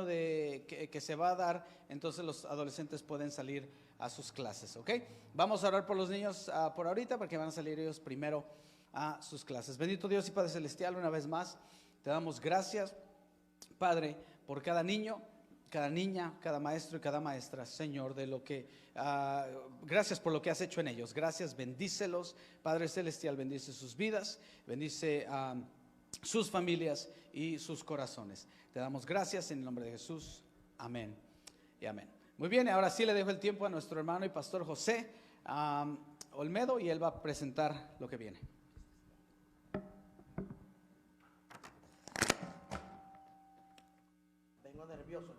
testimonio que se va a dar, entonces los adolescentes pueden salir a sus clases, ¿ok? Vamos a orar por los niños por ahorita, porque van a salir ellos primero a sus clases. Bendito Dios y Padre Celestial, una vez más, te damos gracias, Padre, por cada niño, cada niña, cada maestro y cada maestra, Señor, de lo que, gracias por lo que has hecho en ellos. Gracias, bendícelos, Padre Celestial, bendice sus vidas, bendice sus familias y sus corazones. Te damos gracias en el nombre de Jesús, amén y amén. Muy bien, ahora sí le dejo el tiempo a nuestro hermano y pastor José Olmedo, y él va a presentar lo que viene. Vengo nervioso,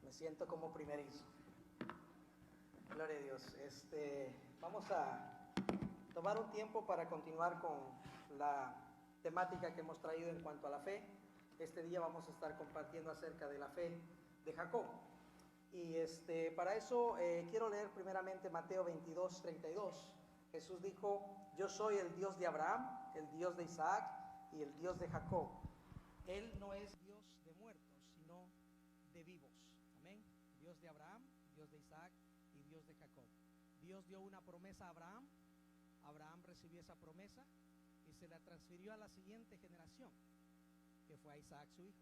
me siento como primerizo. Gloria a Dios. Vamos a tomar un tiempo para continuar con la temática que hemos traído en cuanto a la fe. Este día vamos a estar compartiendo acerca de la fe de Jacob. Y para eso quiero leer primeramente Mateo 22:32. Jesús dijo: yo soy el Dios de Abraham, el Dios de Isaac y el Dios de Jacob. Él no es Dios de muertos, sino de vivos. Amén. Dios de Abraham, Dios de Isaac y Dios de Jacob. Dios dio una promesa a Abraham. Abraham recibió esa promesa y se la transfirió a la siguiente generación, que fue a Isaac, su hijo.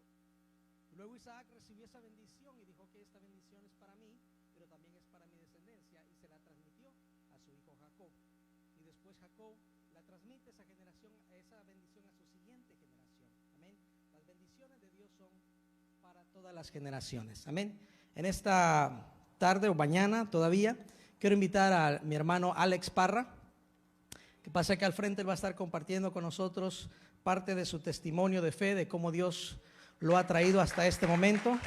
Luego Isaac recibió esa bendición y dijo que esta bendición es para mí, pero también es para mi descendencia, y se la transmitió a su hijo Jacob. Y después Jacob la transmite esa bendición a su siguiente generación. Amén. Las bendiciones de Dios son para todas las generaciones. Amén. En esta tarde o mañana todavía quiero invitar a mi hermano Alex Parra, que pasa acá al frente. Él va a estar compartiendo con nosotros parte de su testimonio de fe, de cómo Dios lo ha traído hasta este momento.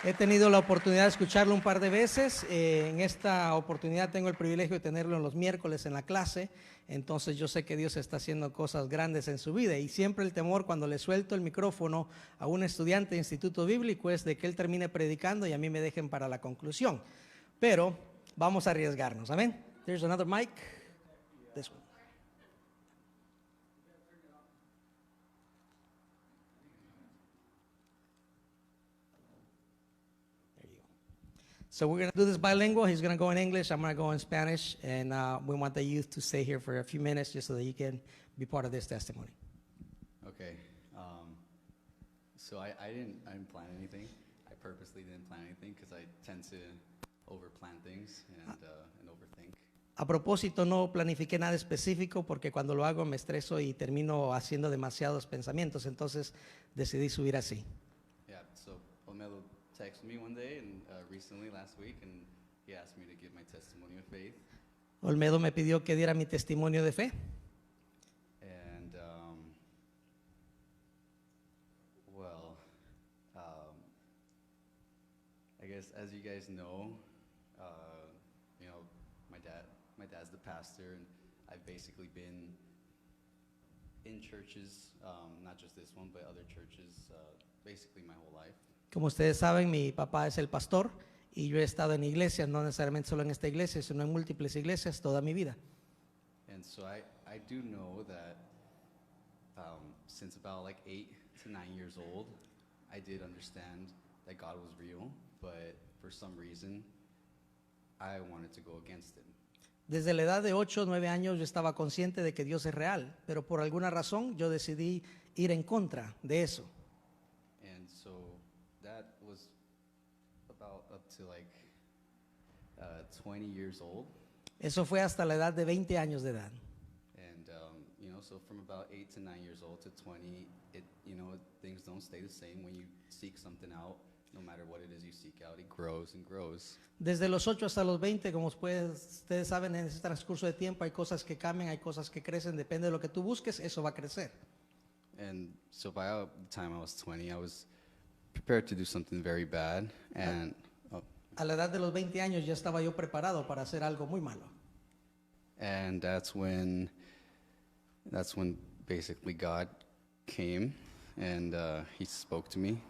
He tenido la oportunidad de escucharlo un par de veces. En esta oportunidad tengo el privilegio de tenerlo en los miércoles en la clase. Entonces yo sé que Dios está haciendo cosas grandes en su vida, y siempre el temor cuando le suelto el micrófono a un estudiante de instituto bíblico es de que él termine predicando y a mí me dejen para la conclusión. Pero vamos a arriesgarnos. Amén. There's another mic. This one. So we're going to do this bilingual. He's going to go in English, I'm going to go in Spanish, and we want the youth to stay here for a few minutes just so that you can be part of this testimony. Okay. So I didn't plan anything. I purposely didn't plan anything because I tend to overplan things and overthink. A propósito, no planifiqué nada específico porque cuando lo hago me estreso y termino haciendo demasiados pensamientos. Entonces decidí subir así. Yeah. So Olmedo texted me one day and recently last week, and he asked me to give my testimony of faith. Olmedo me pidió que diera mi testimonio de fe. And I guess as you guys know, my dad's the pastor, and I've basically been in churches, not just this one, but other churches, basically my whole life. Como ustedes saben, mi papá es el pastor y yo he estado en iglesias, no necesariamente solo en esta iglesia, sino en múltiples iglesias toda mi vida. And so I do know that since about like 8 to 9 years old, I did understand that God was real, but for some reason, I wanted to go against him. Desde la edad de 8 o 9 años yo estaba consciente de que Dios es real, pero por alguna razón yo decidí ir en contra de eso. And so that was about up to like 20 years old. Eso fue hasta la edad de 20 años de edad. And so from about 8 to 9 years old to 20, things don't stay the same. When you seek something out, no matter what it is you seek out, it grows and grows. Desde los 8 hasta los 20, como ustedes saben, en ese transcurso de tiempo hay cosas que cambian, hay cosas que crecen, depende de lo que tú busques, eso va a crecer. And so by the time I was 20, I was prepared to do something very bad. And A la edad de los 20 años ya estaba yo preparado para hacer algo muy malo. And that's when basically God came and he spoke to me.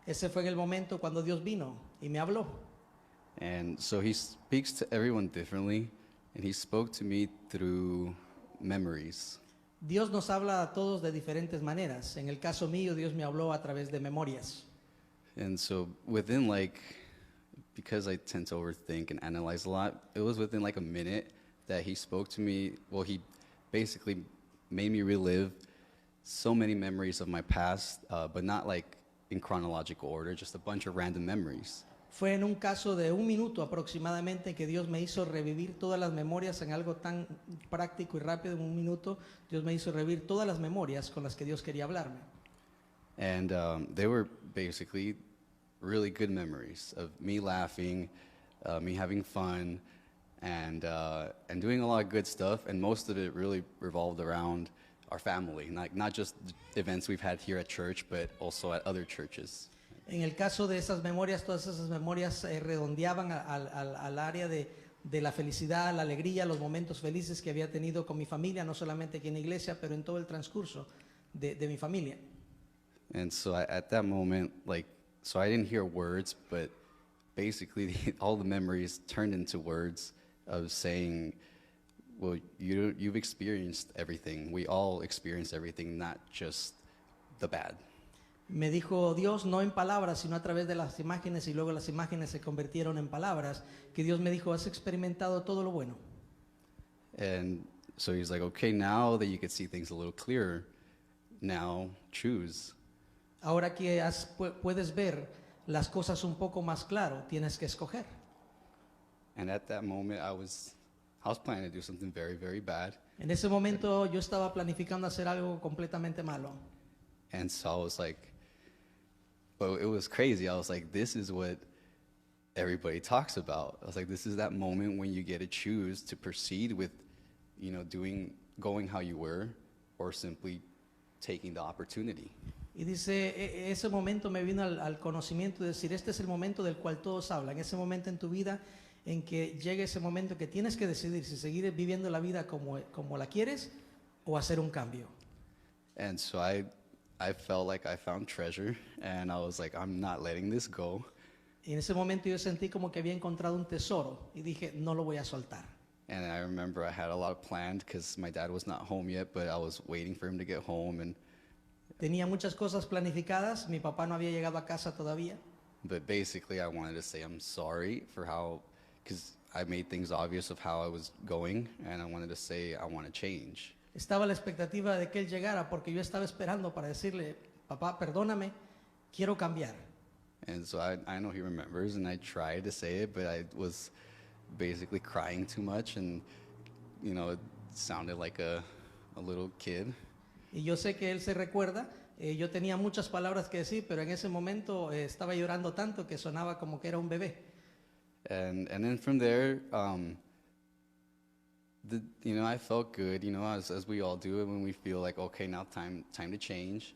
Ese fue en el momento cuando Dios vino y me habló. And so he speaks to everyone differently, and he spoke to me through memories. Dios nos habla a todos de diferentes maneras. En el caso mío, Dios me habló a través de memorias. And so within like, because I tend to overthink and analyze a lot, it was within like a minute that he spoke to me. Well, he basically made me relive so many memories of my past, but not like in chronological order, just a bunch of random memories. Fue en un caso de un minuto aproximadamente que Dios me hizo revivir todas las memorias en algo tan práctico y rápido. En un minuto, Dios me hizo revivir todas las memorias con las que Dios quería hablarme. And they were basically really good memories of me laughing, me having fun, and doing a lot of good stuff. And most of it really revolved around our family, not just the events we've had here at church, but also at other churches. En el caso de esas memorias, todas esas memorias redondeaban al área de la felicidad, la alegría, los momentos felices que había tenido con mi familia, no solamente aquí en la iglesia, pero en todo el transcurso de mi familia. And so at that moment, like, so I didn't hear words, but basically all the memories turned into words of saying, well, you've experienced everything. We all experienced everything, not just the bad. Me dijo Dios, no en palabras, sino a través de las imágenes, y luego las imágenes se convirtieron en palabras, que Dios me dijo, has experimentado todo lo bueno. And so he's like, okay, now that you can see things a little clearer, now choose. Ahora que puedes ver las cosas un poco más claro, tienes que escoger. And at that moment, I was planning to do something very, very bad. En ese momento yo estaba planificando hacer algo completamente malo. And so I was like, but it was crazy. I was like, this is what everybody talks about. I was like, this is that moment when you get to choose to proceed with, you know, going how you were, or simply taking the opportunity. Y dice, ese momento me vino al conocimiento de decir, este es el momento del cual todos hablan, ese momento en tu vida en que llegue ese momento que tienes que decidir si seguir viviendo la vida como la quieres o hacer un cambio. And so I felt like I found treasure, and I was like, I'm not letting this go. Y en ese momento yo sentí como que había encontrado un tesoro y dije, no lo voy a soltar. And I remember I had a lot planned because my dad was not home yet, but I was waiting for him to get home. And Tenía muchas cosas planificadas, mi papá no había llegado a casa todavía. but basically I wanted to say I'm sorry for how, because I made things obvious of how I was going, and I wanted to say I want to change. Estaba la expectativa de que él llegara porque yo estaba esperando para decirle, papá, perdóname, quiero cambiar. And so I know he remembers, and I tried to say it, but I was basically crying too much, and you know, it sounded like a little kid. Y yo sé que él se recuerda, yo tenía muchas palabras que decir, pero en ese momento estaba llorando tanto que sonaba como que era un bebé. And then from there, you know, I felt good, you know, as we all do when we feel like, okay, now time to change.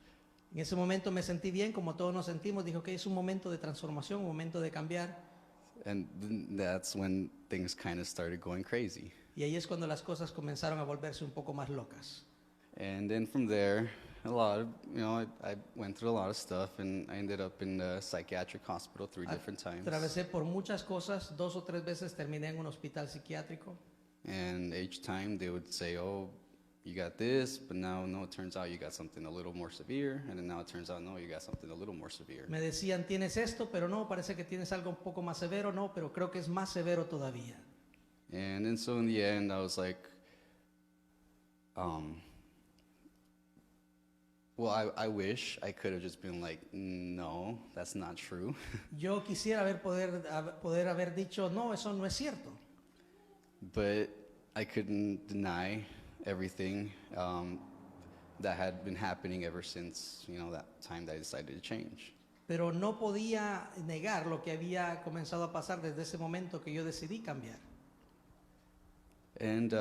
En ese momento me sentí bien, como todos nos sentimos, dijo que es un momento de transformación, un momento de cambiar. And that's when things kind of started going crazy. Y ahí es cuando las cosas comenzaron a volverse un poco más locas. And then from there, a lot of, you know, I went through a lot of stuff, and I ended up in a psychiatric hospital 3 different times. Atravesé por muchas cosas, 2 o 3 veces terminé en un hospital psiquiátrico. And each time they would say, oh, you got this, but now, no, it turns out you got something a little more severe. And then now it turns out, no, you got something a little more severe. Me decían, tienes esto, pero no, parece que tienes algo un poco más severo, no, pero creo que es más severo todavía. And then so in the end, I was like, well, I wish I could have just been like, no, that's not true. Yo quisiera poder haber dicho, no, eso no es cierto. But I couldn't deny everything that had been happening ever since, you know, that time that I decided to change. Pero no podía negar lo que había comenzado a pasar desde ese momento que yo decidí cambiar. And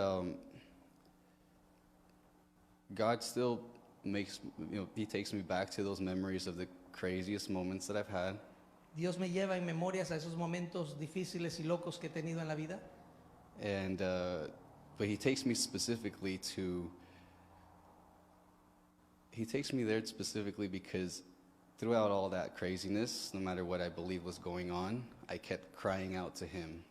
God still makes, you know, He takes me back to those memories of the craziest moments that I've had. Dios me lleva en memorias a esos momentos difíciles y locos que he tenido en la vida. And but He takes me specifically to, He takes me there specifically because throughout all that craziness, no matter what I believe was going on, I kept crying out to Him.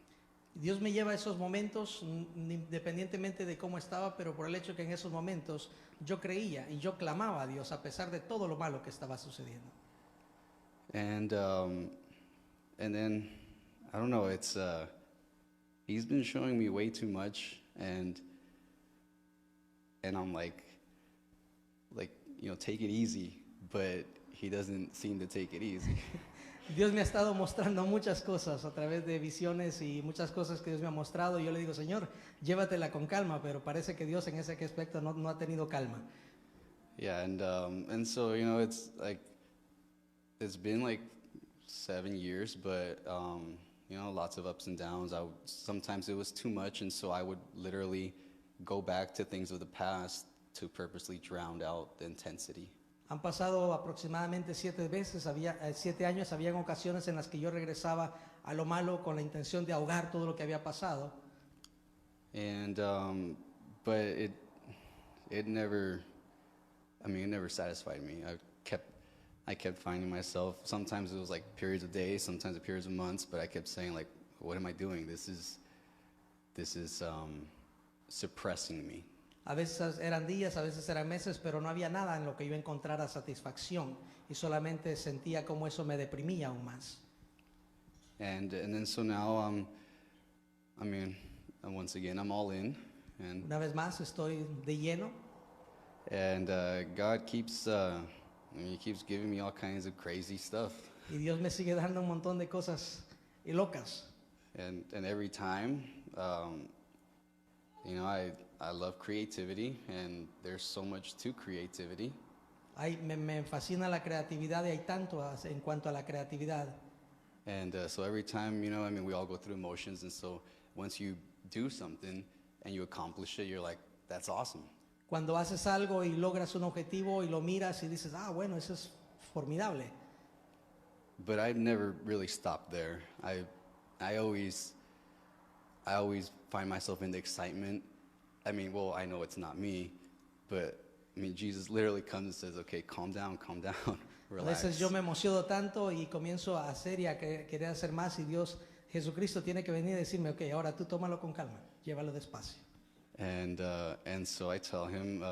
Dios me lleva a esos momentos, independientemente de cómo estaba, pero por el hecho que en esos momentos yo creía y yo clamaba a Dios a pesar de todo lo malo que estaba sucediendo. And then I don't know, it's he's been showing me way too much, and I'm like, you know, take it easy, but he doesn't seem to take it easy. Dios me ha estado mostrando muchas cosas a través de visiones y muchas cosas que Dios me ha mostrado. Y yo le digo, Señor, llévatela con calma, pero parece que Dios en ese aspecto no ha tenido calma. Yeah, and so, you know, it's like, it's been like 7 years, but you know, lots of ups and downs. Sometimes it was too much, and so I would literally go back to things of the past to purposely drown out the intensity. Han pasado aproximadamente 7 veces, 7 años, habían ocasiones en las que yo regresaba a lo malo con la intención de ahogar todo lo que había pasado. And but it never, I mean, it never satisfied me. I kept finding myself. Sometimes it was like periods of days, sometimes periods of months, but I kept saying like, what am I doing? This is suppressing me. A veces eran días, a veces eran meses, pero no había nada en lo que yo encontrara satisfacción y solamente sentía como eso me deprimía aún más. And then so now I mean, once again I'm all in, and Una vez más estoy de lleno God keeps he keeps giving me all kinds of crazy stuff, y Dios me sigue dando un montón de cosas y locas. and every time you know, I love creativity, and there's so much to creativity. Me fascina la creatividad y hay tanto en cuanto a la creatividad. And so every time, you know, I mean, we all go through emotions, and so once you do something and you accomplish it, you're like, that's awesome. Cuando haces algo y logras un objetivo y lo miras y dices, bueno, eso es formidable. But I've never really stopped there. I always find myself in the excitement. I mean, well, I know it's not me, but I mean, Jesus literally comes and says, okay, calm down, A relax. veces yo me emociono tanto y comienzo a hacer y a querer hacer más y Dios, Jesucristo tiene que venir y decirme, ok, ahora tú tómalo con calma, llévalo despacio. And so I tell him,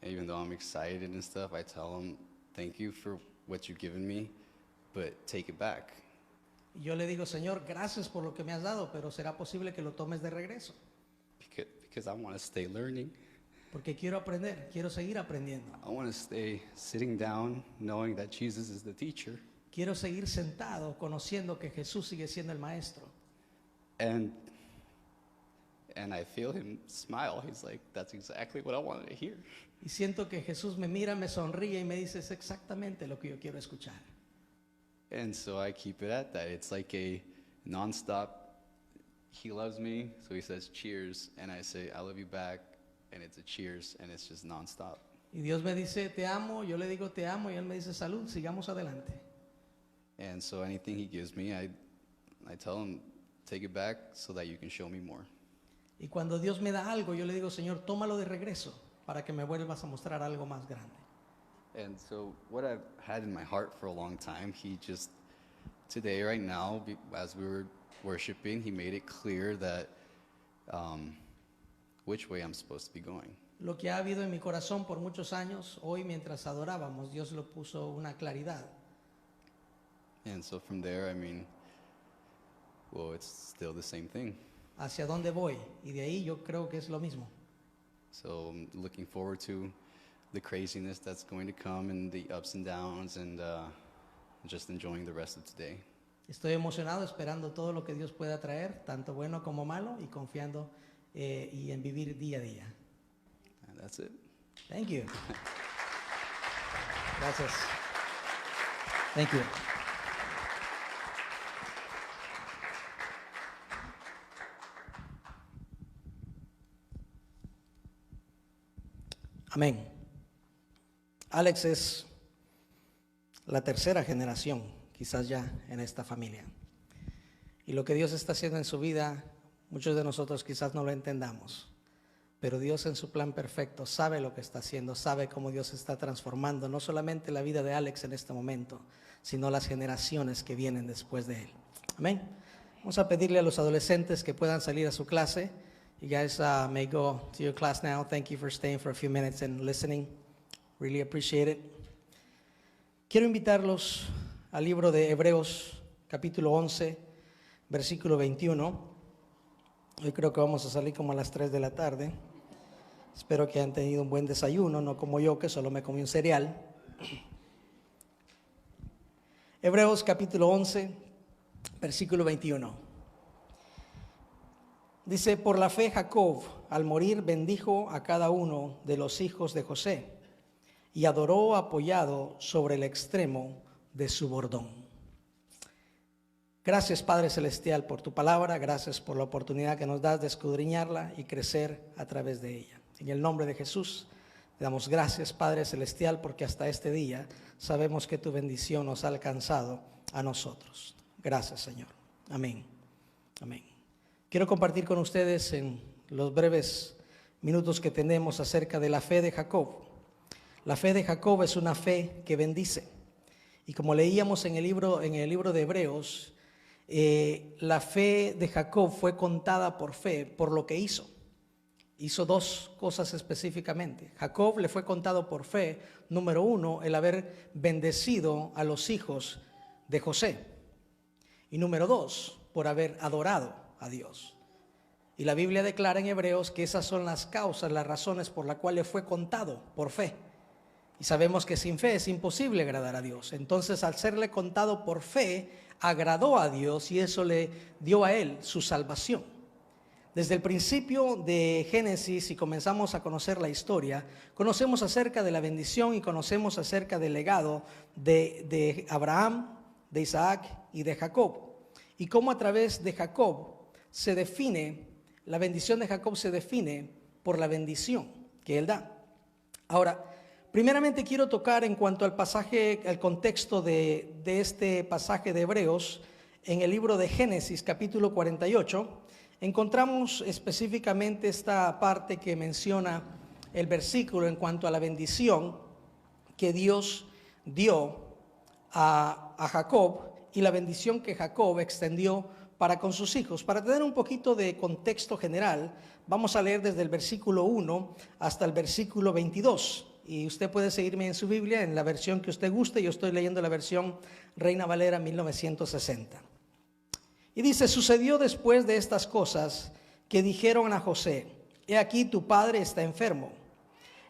even though I'm excited and stuff, I tell him, thank you for what you've given me, but take it back. Y yo le digo, Señor, gracias por lo que me has dado, pero será posible que lo tomes de regreso. Because I want to stay learning. Porque quiero aprender, quiero seguir aprendiendo. I want to stay sitting down knowing that Jesus is the teacher. Quiero seguir sentado conociendo que Jesús sigue siendo el maestro. And I feel him smile. He's like, that's exactly what I wanted to hear. Y siento que Jesús me mira, me sonríe y me dice, es exactamente lo que yo quiero escuchar. And so I keep it at that. It's like a nonstop, he loves me, so he says cheers, and I say, I love you back, and it's a cheers, and it's just nonstop. Y Dios me dice, te amo, yo le digo, te amo, y Él me dice, salud, sigamos adelante. And so anything he gives me, I tell him, take it back so that you can show me more. Y cuando Dios me da algo, yo le digo, Señor, tómalo de regreso para que me vuelvas a mostrar algo más grande. And so what I've had in my heart for a long time, he just, today, right now, as we were worshiping, he made it clear that which way I'm supposed to be going. Lo que ha habido en mi corazón por muchos años, hoy mientras adorábamos, Dios lo puso una claridad. And so from there, I mean, well, it's still the same thing. Hacia dónde voy, y de ahí yo creo que es lo mismo. So I'm looking forward to the craziness that's going to come and the ups and downs, and just enjoying the rest of today. Estoy emocionado esperando todo lo que Dios pueda traer, tanto bueno como malo, y confiando y en vivir día a día. And that's it. Thank you. Gracias. Thank you. Amén. Alex es la tercera generación, quizás ya, en esta familia. Y lo que Dios está haciendo en su vida, muchos de nosotros quizás no lo entendamos. Pero Dios en su plan perfecto sabe lo que está haciendo, sabe cómo Dios está transformando no solamente la vida de Alex en este momento, sino las generaciones que vienen después de él. Amén. Vamos a pedirle a los adolescentes que puedan salir a su clase. You guys may go to your class now. Thank you for staying for a few minutes and listening. Really appreciate it. Quiero invitarlos al libro de Hebreos, capítulo 11, versículo 21. Hoy creo que vamos a salir como a las 3 de la tarde. Espero que hayan tenido un buen desayuno, no como yo, que solo me comí un cereal. Hebreos capítulo 11, versículo 21. Dice, por la fe Jacob, al morir, bendijo a cada uno de los hijos de José y adoró apoyado sobre el extremo de su bordón. Gracias, Padre Celestial, por tu palabra. Gracias por la oportunidad que nos das de escudriñarla y crecer a través de ella. En el nombre de Jesús, te damos gracias, Padre Celestial, porque hasta este día sabemos que tu bendición nos ha alcanzado a nosotros. Gracias, Señor. Amén. Amén. Quiero compartir con ustedes en los breves minutos que tenemos acerca de la fe de Jacob. La fe de Jacob es una fe que bendice. Y como leíamos en el libro de Hebreos, la fe de Jacob fue contada por fe por lo que hizo. Hizo dos cosas específicamente. Jacob le fue contado por fe, número uno, el haber bendecido a los hijos de José. Y número dos, por haber adorado a Dios. Y la Biblia declara en Hebreos que esas son las causas, las razones por las cuales fue contado por fe. Y sabemos que sin fe es imposible agradar a Dios. Entonces, al serle contado por fe, agradó a Dios y eso le dio a él su salvación. Desde el principio de Génesis, y comenzamos a conocer la historia, conocemos acerca de la bendición y conocemos acerca del legado de Abraham, de Isaac y de Jacob. Y cómo a través de Jacob se define, la bendición de Jacob se define por la bendición que él da. Ahora, primeramente quiero tocar en cuanto al pasaje, al contexto de este pasaje de Hebreos, en el libro de Génesis, capítulo 48, encontramos específicamente esta parte que menciona el versículo en cuanto a la bendición que Dios dio a Jacob y la bendición que Jacob extendió para con sus hijos. Para tener un poquito de contexto general, vamos a leer desde el versículo 1 hasta el versículo 22. Y usted puede seguirme en su Biblia, en la versión que usted guste. Yo estoy leyendo la versión Reina Valera 1960. Y dice, sucedió después de estas cosas que dijeron a José, he aquí tu padre está enfermo.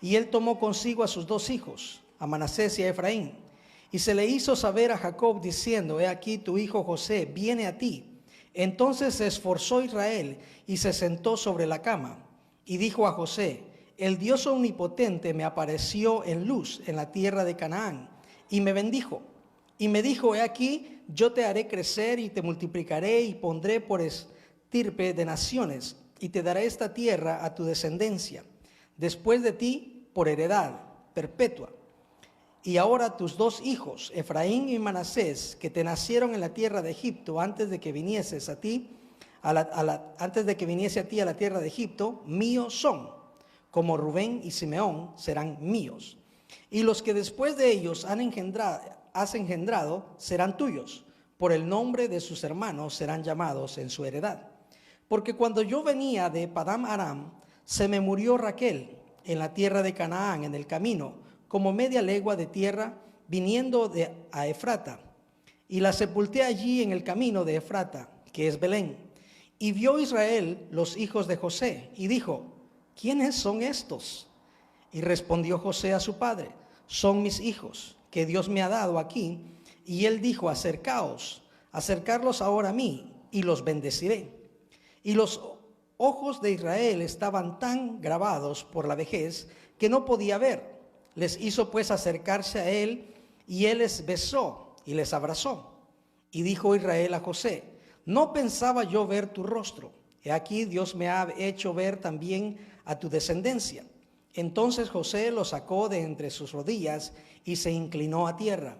Y él tomó consigo a sus dos hijos, a Manasés y a Efraín. Y se le hizo saber a Jacob diciendo, he aquí tu hijo José viene a ti. Entonces se esforzó Israel y se sentó sobre la cama. Y dijo a José, el Dios omnipotente me apareció en luz en la tierra de Canaán y me bendijo. Y me dijo, he aquí, yo te haré crecer y te multiplicaré y pondré por estirpe de naciones y te daré esta tierra a tu descendencia, después de ti por heredad perpetua. Y ahora tus dos hijos, Efraín y Manasés, que te nacieron en la tierra de Egipto antes de que viniese a ti a la tierra de Egipto, míos son, como Rubén y Simeón serán míos. Y los que después de ellos has engendrado serán tuyos, por el nombre de sus hermanos serán llamados en su heredad. Porque cuando yo venía de Padán Aram, se me murió Raquel en la tierra de Canaán, en el camino, como media legua de tierra, viniendo a Efrata. Y la sepulté allí en el camino de Efrata, que es Belén. Y vio Israel los hijos de José, y dijo, ¿quiénes son estos? Y respondió José a su padre, son mis hijos, que Dios me ha dado aquí. Y él dijo, acercarlos ahora a mí, y los bendeciré. Y los ojos de Israel estaban tan grabados por la vejez, que no podía ver. Les hizo pues acercarse a él, y él les besó y les abrazó. Y dijo Israel a José, no pensaba yo ver tu rostro. He aquí Dios me ha hecho ver también a tu descendencia. Entonces José los sacó de entre sus rodillas y se inclinó a tierra.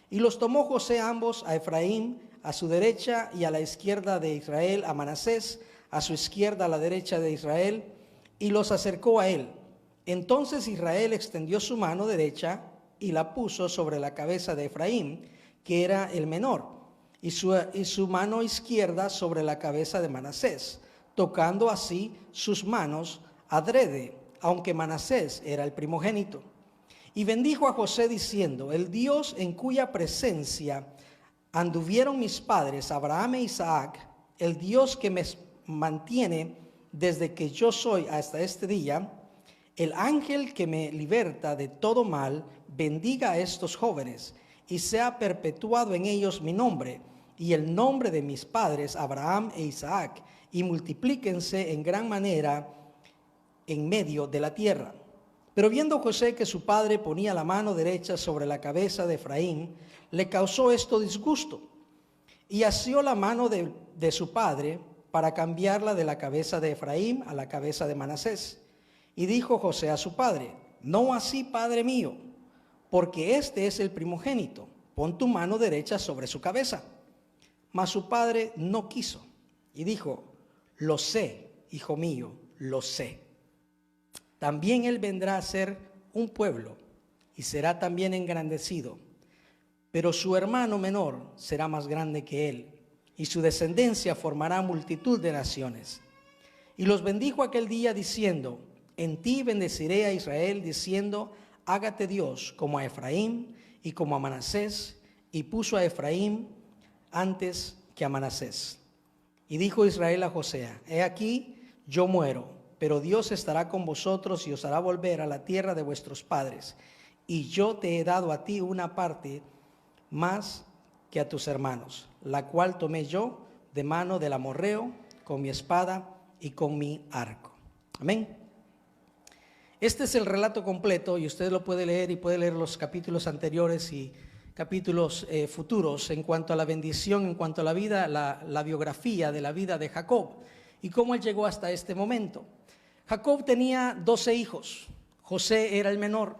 Y los tomó José ambos, a Efraín a su derecha y a la izquierda de Israel, a Manasés a su izquierda, a la derecha de Israel, y los acercó a él. Entonces Israel extendió su mano derecha y la puso sobre la cabeza de Efraín, que era el menor, y su mano izquierda sobre la cabeza de Manasés, tocando así sus manos adrede, aunque Manasés era el primogénito. Y bendijo a José diciendo: el Dios en cuya presencia anduvieron mis padres, Abraham e Isaac, el Dios que me mantiene desde que yo soy hasta este día, el ángel que me liberta de todo mal, bendiga a estos jóvenes y sea perpetuado en ellos mi nombre y el nombre de mis padres, Abraham e Isaac, y multiplíquense en gran manera en medio de la tierra. Pero viendo José que su padre ponía la mano derecha sobre la cabeza de Efraín, le causó esto disgusto, y asió la mano de su padre para cambiarla de la cabeza de Efraín a la cabeza de Manasés. Y dijo José a su padre: no así, padre mío, porque este es el primogénito, pon tu mano derecha sobre su cabeza. Mas su padre no quiso, y dijo: lo sé, hijo mío, lo sé. También él vendrá a ser un pueblo, y será también engrandecido. Pero su hermano menor será más grande que él, y su descendencia formará multitud de naciones. Y los bendijo aquel día diciendo: en ti bendeciré a Israel, diciendo: hágate Dios como a Efraín y como a Manasés. Y puso a Efraín antes que a Manasés. Y dijo Israel a José: he aquí, yo muero, pero Dios estará con vosotros y os hará volver a la tierra de vuestros padres. Y yo te he dado a ti una parte más que a tus hermanos, la cual tomé yo de mano del amorreo con mi espada y con mi arco. Amén. Este es el relato completo, y usted lo puede leer, y puede leer los capítulos anteriores y capítulos futuros en cuanto a la bendición, en cuanto a la vida, la biografía de la vida de Jacob y cómo él llegó hasta este momento. Jacob tenía 12 hijos, José era el menor,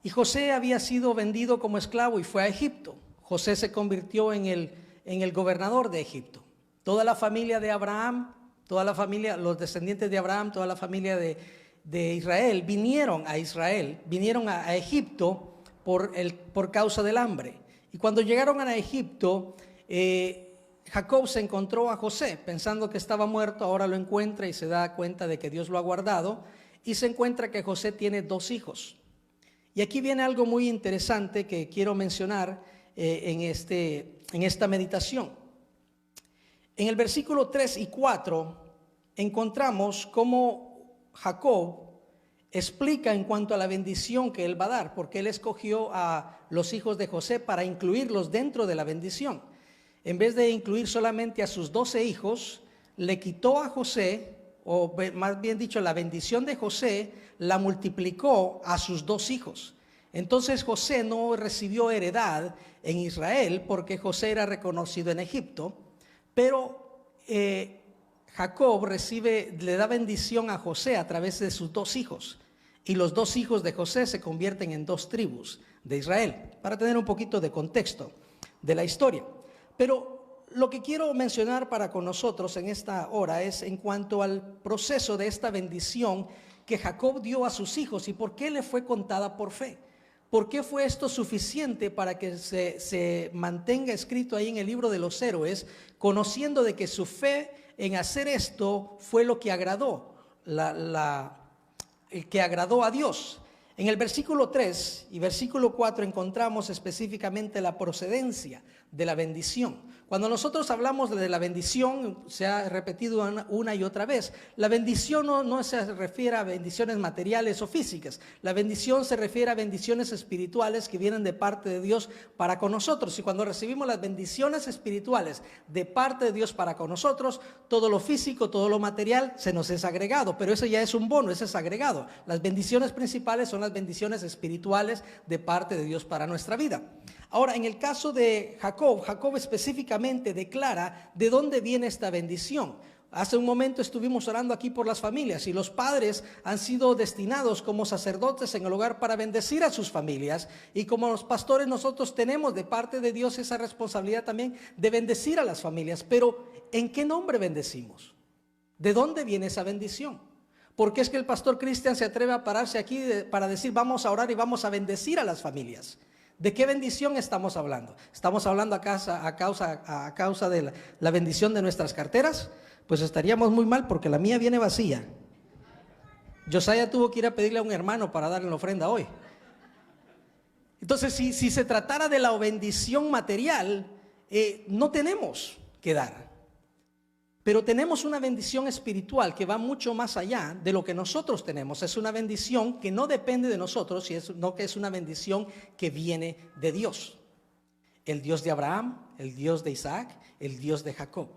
y José había sido vendido como esclavo y fue a Egipto. José se convirtió en el gobernador de Egipto. Toda la familia de Abraham, toda la familia, los descendientes de Abraham, toda la familia de Israel vinieron a Egipto por causa del hambre. Y cuando llegaron a Egipto, Jacob se encontró a José pensando que estaba muerto. Ahora lo encuentra y se da cuenta de que Dios lo ha guardado, y se encuentra que José tiene 2 hijos. Y aquí viene algo muy interesante que quiero mencionar en esta meditación. En el versículo 3 y 4 encontramos cómo Jacob explica en cuanto a la bendición que él va a dar, porque él escogió a los hijos de José para incluirlos dentro de la bendición. En vez de incluir solamente a sus 12 hijos, le quitó a José, o más bien dicho, la bendición de José la multiplicó a sus 2 hijos. Entonces José no recibió heredad en Israel porque José era reconocido en Egipto, pero Jacob le da bendición a José a través de sus 2 hijos. Y los 2 hijos de José se convierten en 2 tribus de Israel, para tener un poquito de contexto de la historia. Pero lo que quiero mencionar para con nosotros en esta hora es en cuanto al proceso de esta bendición que Jacob dio a sus hijos y por qué le fue contada por fe. ¿Por qué fue esto suficiente para que se mantenga escrito ahí en el libro de los héroes, conociendo de que su fe en hacer esto fue lo que agradó, que agradó a Dios? En el versículo 3 y versículo 4 encontramos específicamente la procedencia de la bendición. Cuando nosotros hablamos de la bendición, se ha repetido una y otra vez, la bendición no se refiere a bendiciones materiales o físicas. La bendición se refiere a bendiciones espirituales que vienen de parte de Dios para con nosotros. Y cuando recibimos las bendiciones espirituales de parte de Dios para con nosotros, todo lo físico, todo lo material se nos es agregado, pero eso ya es un bono, eso es agregado. Las bendiciones principales son las bendiciones espirituales de parte de Dios para nuestra vida. Ahora, en el caso de Jacob específicamente declara de dónde viene esta bendición. Hace un momento estuvimos orando aquí por las familias y los padres han sido destinados como sacerdotes en el hogar para bendecir a sus familias, y como los pastores nosotros tenemos de parte de Dios esa responsabilidad también de bendecir a las familias. Pero ¿en qué nombre bendecimos? ¿De dónde viene esa bendición? ¿Por qué es que el pastor Cristian se atreve a pararse aquí para decir vamos a orar y vamos a bendecir a las familias? ¿De qué bendición estamos hablando? ¿Estamos hablando a causa de la bendición de nuestras carteras? Pues estaríamos muy mal porque la mía viene vacía. Josiah tuvo que ir a pedirle a un hermano para darle la ofrenda hoy. Entonces, si se tratara de la bendición material, no tenemos que dar. Pero tenemos una bendición espiritual que va mucho más allá de lo que nosotros tenemos. Es una bendición que no depende de nosotros, sino que es una bendición que viene de Dios. El Dios de Abraham, el Dios de Isaac, el Dios de Jacob.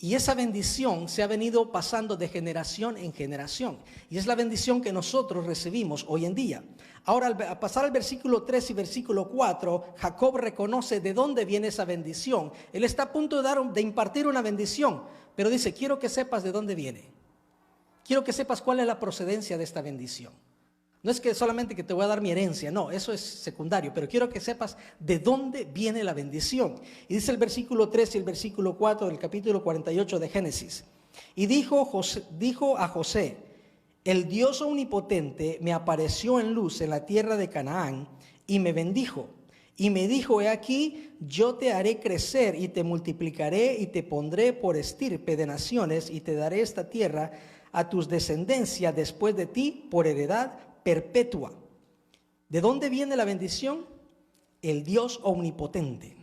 Y esa bendición se ha venido pasando de generación en generación. Y es la bendición que nosotros recibimos hoy en día. Ahora, al pasar al versículo 3 y versículo 4, Jacob reconoce de dónde viene esa bendición. Él está a punto de impartir una bendición, pero dice, quiero que sepas de dónde viene. Quiero que sepas cuál es la procedencia de esta bendición. No es que solamente que te voy a dar mi herencia, no, eso es secundario, pero quiero que sepas de dónde viene la bendición. Y dice el versículo 3 y el versículo 4 del capítulo 48 de Génesis. Y dijo a José, el Dios omnipotente me apareció en luz en la tierra de Canaán y me bendijo. Y me dijo, he aquí, yo te haré crecer y te multiplicaré y te pondré por estirpe de naciones y te daré esta tierra a tus descendencias después de ti por heredad perpetua. ¿De dónde viene la bendición? El Dios omnipotente.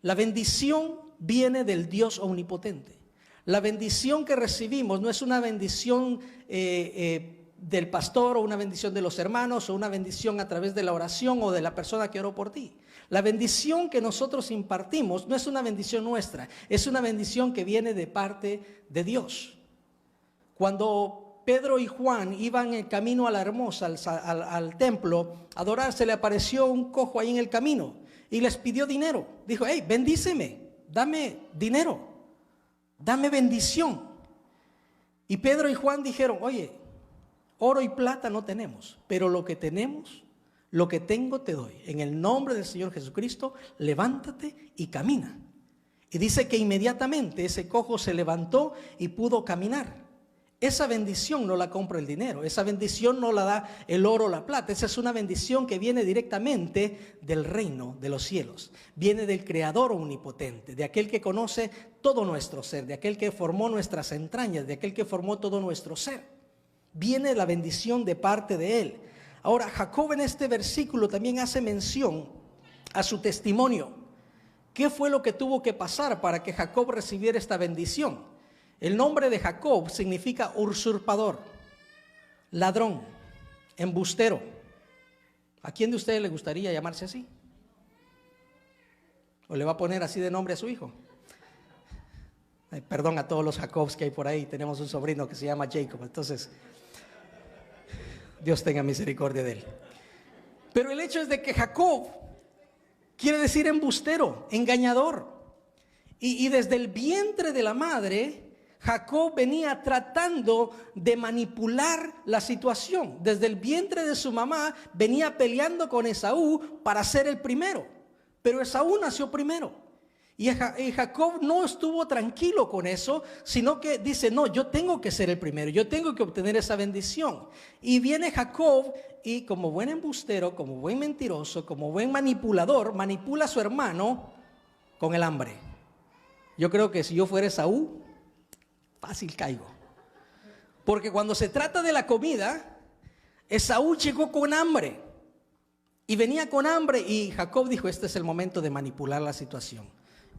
La bendición viene del Dios omnipotente. La bendición que recibimos no es una bendición del pastor o una bendición de los hermanos o una bendición a través de la oración o de la persona que oró por ti. La bendición que nosotros impartimos no es una bendición nuestra, es una bendición que viene de parte de Dios. Cuando Pedro y Juan iban en camino a la Hermosa, al templo, a adorar, se le apareció un cojo ahí en el camino y les pidió dinero. Dijo, hey, bendíceme, dame dinero, dame bendición. Y Pedro y Juan dijeron, oye, oro y plata no tenemos, pero lo que tenemos, lo que tengo te doy. En el nombre del Señor Jesucristo, levántate y camina. Y dice que inmediatamente ese cojo se levantó y pudo caminar. Esa bendición no la compra el dinero, esa bendición no la da el oro o la plata, esa es una bendición que viene directamente del reino de los cielos, viene del Creador omnipotente, de aquel que conoce todo nuestro ser, de aquel que formó nuestras entrañas, de aquel que formó todo nuestro ser. Viene la bendición de parte de Él. Ahora, Jacob en este versículo también hace mención a su testimonio. ¿Qué fue lo que tuvo que pasar para que Jacob recibiera esta bendición? El nombre de Jacob significa usurpador, ladrón, embustero. ¿A quién de ustedes le gustaría llamarse así? ¿O le va a poner así de nombre a su hijo? Perdón a todos los Jacobs que hay por ahí. Tenemos un sobrino que se llama Jacob. Entonces, Dios tenga misericordia de él. Pero el hecho es de que Jacob quiere decir embustero, engañador. Y desde el vientre de la madre, Jacob venía tratando de manipular la situación. Desde el vientre de su mamá venía peleando con Esaú para ser el primero. Pero Esaú nació primero. Y Jacob no estuvo tranquilo con eso, sino que dice, no, yo tengo que ser el primero, yo tengo que obtener esa bendición. Y viene Jacob y como buen embustero, como buen mentiroso, como buen manipulador, manipula a su hermano con el hambre. Yo creo que si yo fuera Esaú, fácil caigo. Porque cuando se trata de la comida, Esaú llegó con hambre. Y venía con hambre y Jacob dijo, este es el momento de manipular la situación.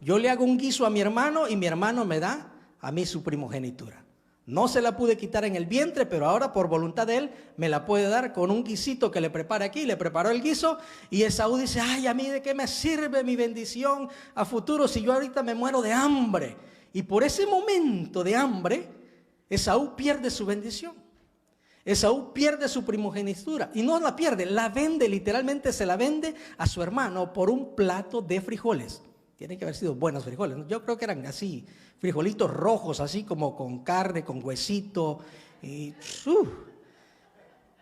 Yo le hago un guiso a mi hermano y mi hermano me da a mí su primogenitura. No se la pude quitar en el vientre, pero ahora por voluntad de él me la puede dar con un guisito que le prepara aquí. Le preparó el guiso y Esaú dice, ay, a mí de qué me sirve mi bendición a futuro si yo ahorita me muero de hambre. Y por ese momento de hambre, Esaú pierde su bendición. Esaú pierde su primogenitura y no la pierde, la vende, literalmente se la vende a su hermano por un plato de frijoles. Tienen que haber sido buenos frijoles, ¿no? Yo creo que eran así, frijolitos rojos, así como con carne, con huesito, y,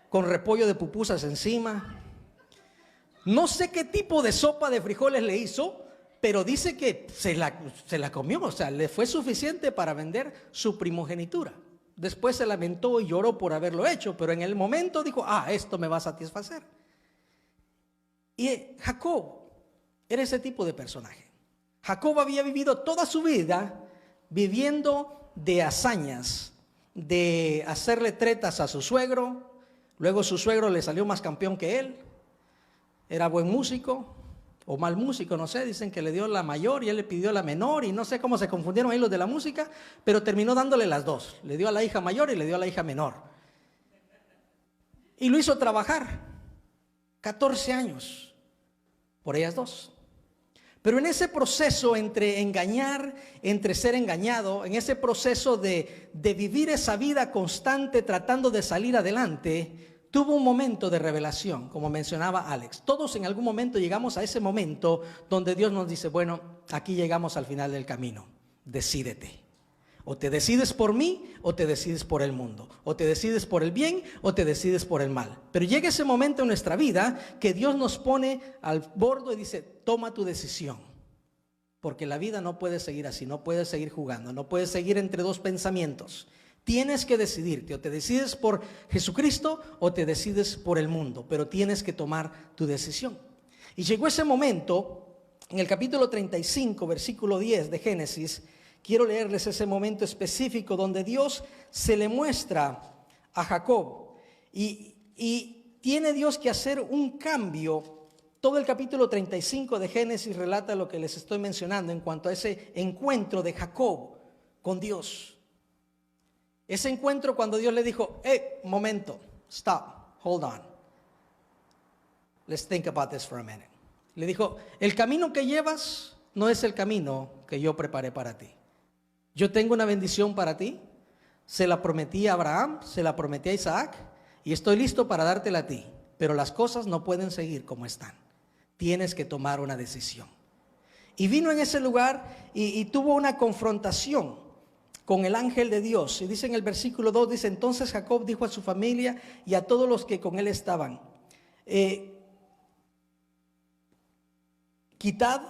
con repollo de pupusas encima. No sé qué tipo de sopa de frijoles le hizo, pero dice que se la comió, o sea, le fue suficiente para vender su primogenitura. Después se lamentó y lloró por haberlo hecho, pero en el momento dijo, esto me va a satisfacer. Y Jacob era ese tipo de personaje. Jacob había vivido toda su vida viviendo de hazañas, de hacerle tretas a su suegro. Luego su suegro le salió más campeón que él. Era buen músico o mal músico, no sé. Dicen que le dio la mayor y él le pidió la menor. Y no sé cómo se confundieron ahí los de la música, pero terminó dándole las dos. Le dio a la hija mayor y le dio a la hija menor. Y lo hizo trabajar 14 años por ellas dos. Pero en ese proceso entre engañar, entre ser engañado, en ese proceso de vivir esa vida constante tratando de salir adelante, tuvo un momento de revelación, como mencionaba Alex. Todos en algún momento llegamos a ese momento donde Dios nos dice, bueno, aquí llegamos al final del camino, decídete. O te decides por mí o te decides por el mundo. O te decides por el bien o te decides por el mal. Pero llega ese momento en nuestra vida que Dios nos pone al borde y dice, toma tu decisión. Porque la vida no puede seguir así, no puedes seguir jugando, no puedes seguir entre dos pensamientos. Tienes que decidirte, o te decides por Jesucristo o te decides por el mundo. Pero tienes que tomar tu decisión. Y llegó ese momento, en el capítulo 35, versículo 10 de Génesis. Quiero leerles ese momento específico donde Dios se le muestra a Jacob y tiene Dios que hacer un cambio. Todo el capítulo 35 de Génesis relata lo que les estoy mencionando en cuanto a ese encuentro de Jacob con Dios. Ese encuentro cuando Dios le dijo, momento, stop, hold on. Let's think about this for a minute. Le dijo, el camino que llevas no es el camino que yo preparé para ti. Yo tengo una bendición para ti, se la prometí a Abraham, se la prometí a Isaac y estoy listo para dártela a ti, pero las cosas no pueden seguir como están. Tienes que tomar una decisión. Y vino en ese lugar y tuvo una confrontación con el ángel de Dios. Y dice en el versículo 2, dice, entonces Jacob dijo a su familia y a todos los que con él estaban, quitad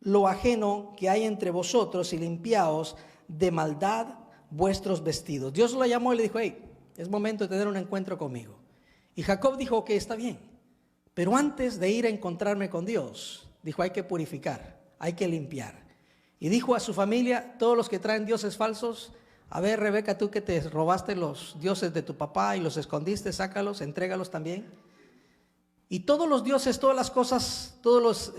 lo ajeno que hay entre vosotros y limpiaos de maldad vuestros vestidos. Dios lo llamó y le dijo, es momento de tener un encuentro conmigo. Y Jacob dijo, está bien. Pero antes de ir a encontrarme con Dios, dijo, hay que purificar, hay que limpiar. Y dijo a su familia, todos los que traen dioses falsos, a ver, Rebeca, tú que te robaste los dioses de tu papá y los escondiste, sácalos, entrégalos también. Y todos los dioses, todas las cosas, todos los...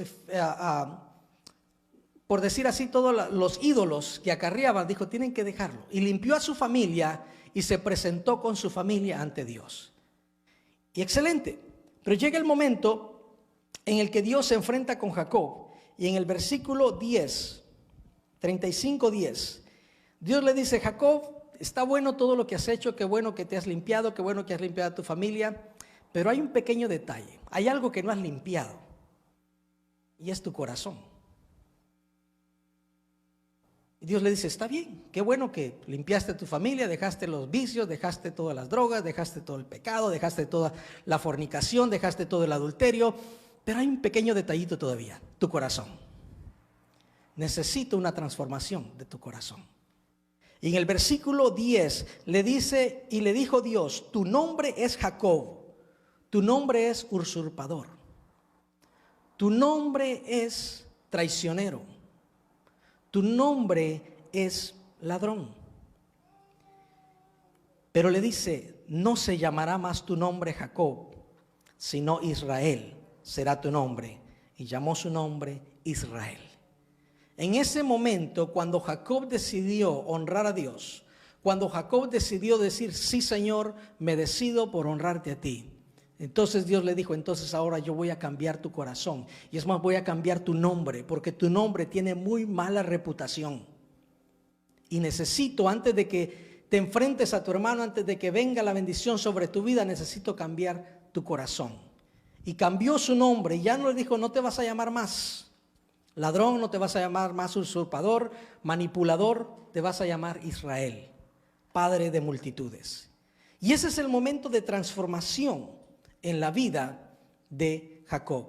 por decir así, todos los ídolos que acarreaban, dijo, tienen que dejarlo. Y limpió a su familia y se presentó con su familia ante Dios. Y excelente. Pero llega el momento en el que Dios se enfrenta con Jacob. Y en el versículo 10, 35:10, Dios le dice, Jacob, está bueno todo lo que has hecho, qué bueno que te has limpiado, qué bueno que has limpiado a tu familia. Pero hay un pequeño detalle. Hay algo que no has limpiado. Y es tu corazón. Y Dios le dice, está bien, qué bueno que limpiaste a tu familia, dejaste los vicios, dejaste todas las drogas, dejaste todo el pecado, dejaste toda la fornicación, dejaste todo el adulterio, pero hay un pequeño detallito todavía, tu corazón. Necesito una transformación de tu corazón. Y en el versículo 10 le dice, y le dijo Dios, tu nombre es Jacob, tu nombre es usurpador, tu nombre es traicionero. Tu nombre es ladrón. Pero le dice, no se llamará más tu nombre Jacob, sino Israel será tu nombre. Y llamó su nombre Israel. En ese momento, cuando Jacob decidió honrar a Dios, cuando Jacob decidió decir, sí Señor, me decido por honrarte a ti. Entonces Dios le dijo, entonces ahora yo voy a cambiar tu corazón. Y es más, voy a cambiar tu nombre, porque tu nombre tiene muy mala reputación. Y necesito, antes de que te enfrentes a tu hermano, antes de que venga la bendición sobre tu vida, necesito cambiar tu corazón. Y cambió su nombre, y ya no le dijo, no te vas a llamar más ladrón, no te vas a llamar más usurpador, manipulador, te vas a llamar Israel, padre de multitudes. Y ese es el momento de transformación en la vida de Jacob.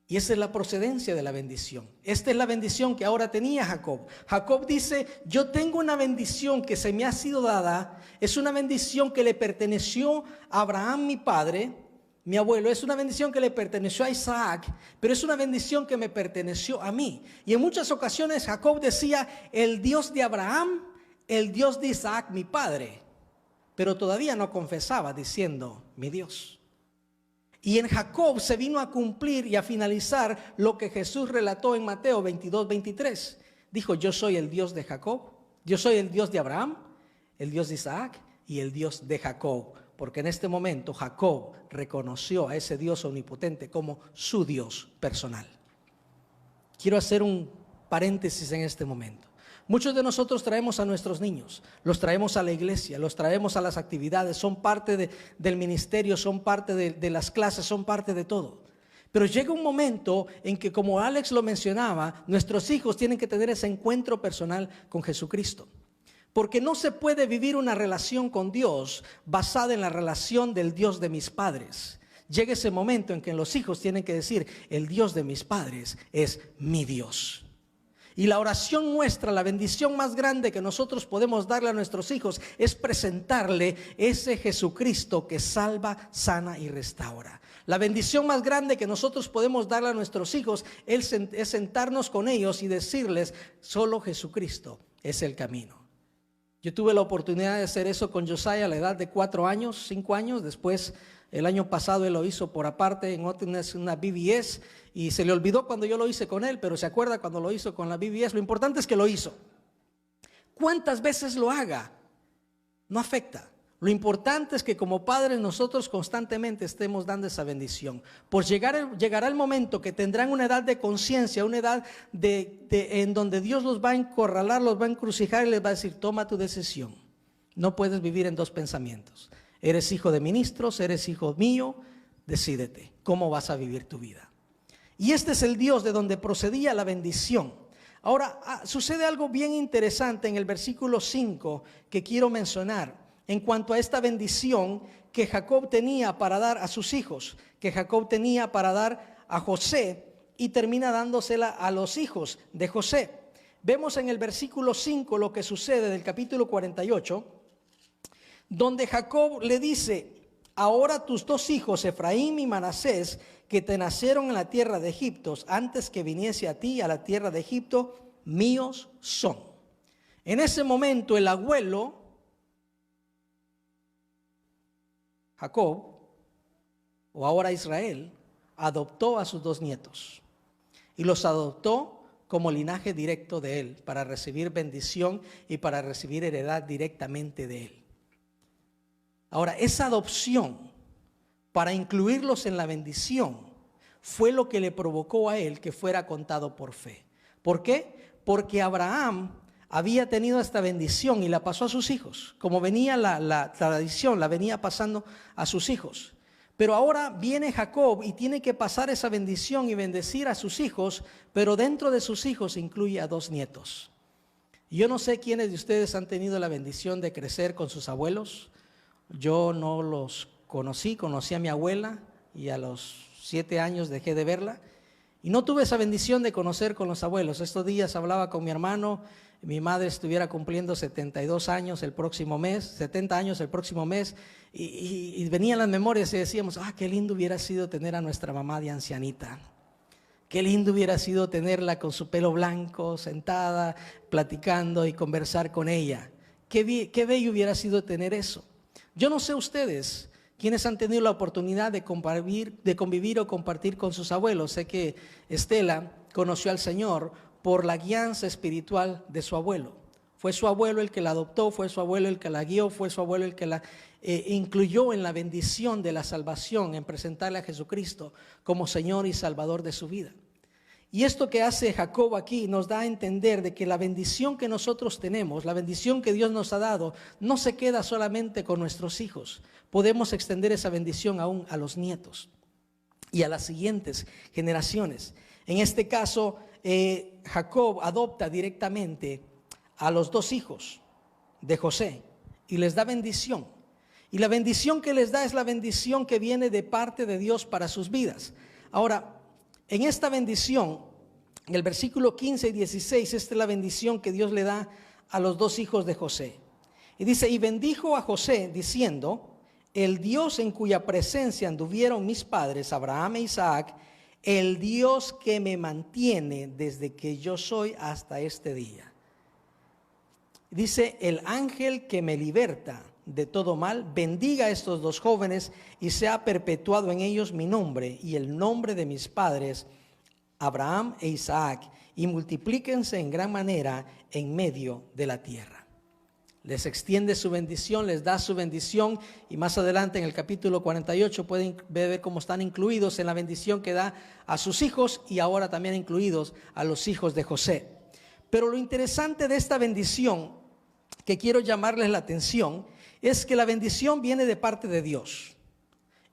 Y esa es la procedencia de la bendición. Esta es la bendición que ahora tenía Jacob. Jacob dice, yo tengo una bendición que se me ha sido dada. Es una bendición que le perteneció a Abraham, mi padre. mi abuelo, es una bendición que le perteneció a Isaac, pero es una bendición que me perteneció a mí. Y en muchas ocasiones Jacob decía, el Dios de Abraham, el Dios de Isaac, mi padre, pero todavía no confesaba diciendo, mi Dios. Y en Jacob se vino a cumplir y a finalizar lo que Jesús relató en Mateo 22:23. Dijo, yo soy el Dios de Jacob, yo soy el Dios de Abraham, el Dios de Isaac y el Dios de Jacob. Porque en este momento Jacob reconoció a ese Dios omnipotente como su Dios personal. Quiero hacer un paréntesis en este momento. Muchos de nosotros traemos a nuestros niños, los traemos a la iglesia, los traemos a las actividades, son parte del ministerio, son parte de las clases, son parte de todo. Pero llega un momento en que, como Alex lo mencionaba, nuestros hijos tienen que tener ese encuentro personal con Jesucristo. Porque no se puede vivir una relación con Dios basada en la relación del Dios de mis padres. Llega ese momento en que los hijos tienen que decir, el Dios de mis padres es mi Dios. Y la oración nuestra, la bendición más grande que nosotros podemos darle a nuestros hijos es presentarle ese Jesucristo que salva, sana y restaura. La bendición más grande que nosotros podemos darle a nuestros hijos es sentarnos con ellos y decirles, solo Jesucristo es el camino. Yo tuve la oportunidad de hacer eso con Josiah a la edad de 4 años, 5 años. Después, el año pasado, él lo hizo por aparte en una BBS y se le olvidó cuando yo lo hice con él, pero se acuerda cuando lo hizo con la BBS. Lo importante es que lo hizo. ¿Cuántas veces lo haga? No afecta. Lo importante es que como padres nosotros constantemente estemos dando esa bendición. Pues llegará el momento que tendrán una edad de conciencia, una edad en donde Dios los va a encorralar, los va a encrucijar y les va a decir, toma tu decisión. No puedes vivir en dos pensamientos. Eres hijo de ministros, eres hijo mío, decídete cómo vas a vivir tu vida. Y este es el Dios de donde procedía la bendición. Ahora, sucede algo bien interesante en el versículo 5 que quiero mencionar. En cuanto a esta bendición que Jacob tenía para dar a sus hijos, que Jacob tenía para dar a José y termina dándosela a los hijos de José. Vemos en el versículo 5 lo que sucede del capítulo 48, donde Jacob le dice, ahora tus 2 hijos, Efraín y Manasés, que te nacieron en la tierra de Egipto, antes que viniese a ti a la tierra de Egipto, míos son. En ese momento el abuelo Jacob, o ahora Israel, adoptó a sus 2 nietos y los adoptó como linaje directo de él para recibir bendición y para recibir heredad directamente de él. Ahora, esa adopción para incluirlos en la bendición fue lo que le provocó a él que fuera contado por fe. ¿Por qué? Porque Abraham había tenido esta bendición y la pasó a sus hijos. Como venía la tradición, la venía pasando a sus hijos. Pero ahora viene Jacob y tiene que pasar esa bendición y bendecir a sus hijos, pero dentro de sus hijos incluye a 2 nietos. Yo no sé quiénes de ustedes han tenido la bendición de crecer con sus abuelos. Yo no los conocí a mi abuela y a los 7 años dejé de verla. Y no tuve esa bendición de conocer con los abuelos. Estos días hablaba con mi hermano. Mi madre estuviera cumpliendo 72 años el próximo mes, 70 años el próximo mes, y venían las memorias y decíamos, qué lindo hubiera sido tener a nuestra mamá de ancianita. Qué lindo hubiera sido tenerla con su pelo blanco, sentada, platicando y conversar con ella. Qué bello hubiera sido tener eso. Yo no sé ustedes, quienes han tenido la oportunidad de convivir o compartir con sus abuelos. Sé que Estela conoció al Señor por la guianza espiritual de su abuelo. Fue su abuelo el que la adoptó, fue su abuelo el que la guió, fue su abuelo el que la incluyó en la bendición de la salvación, en presentarle a Jesucristo como Señor y Salvador de su vida. Y esto que hace Jacob aquí nos da a entender de que la bendición que nosotros tenemos, la bendición que Dios nos ha dado, no se queda solamente con nuestros hijos. Podemos extender esa bendición aún a los nietos y a las siguientes generaciones. En este caso, Jacob adopta directamente a los 2 hijos de José y les da bendición. Y la bendición que les da es la bendición que viene de parte de Dios para sus vidas. Ahora, en esta bendición, en el versículo 15 y 16, esta es la bendición que Dios le da a los 2 hijos de José. Y dice, y bendijo a José diciendo, el Dios en cuya presencia anduvieron mis padres, Abraham e Isaac, el Dios que me mantiene desde que yo soy hasta este día. Dice, el ángel que me liberta de todo mal, bendiga a estos dos jóvenes y sea perpetuado en ellos mi nombre y el nombre de mis padres, Abraham e Isaac, y multiplíquense en gran manera en medio de la tierra. Les extiende su bendición, les da su bendición, y más adelante en el capítulo 48 pueden ver cómo están incluidos en la bendición que da a sus hijos y ahora también incluidos a los hijos de José. Pero lo interesante de esta bendición que quiero llamarles la atención es que la bendición viene de parte de Dios.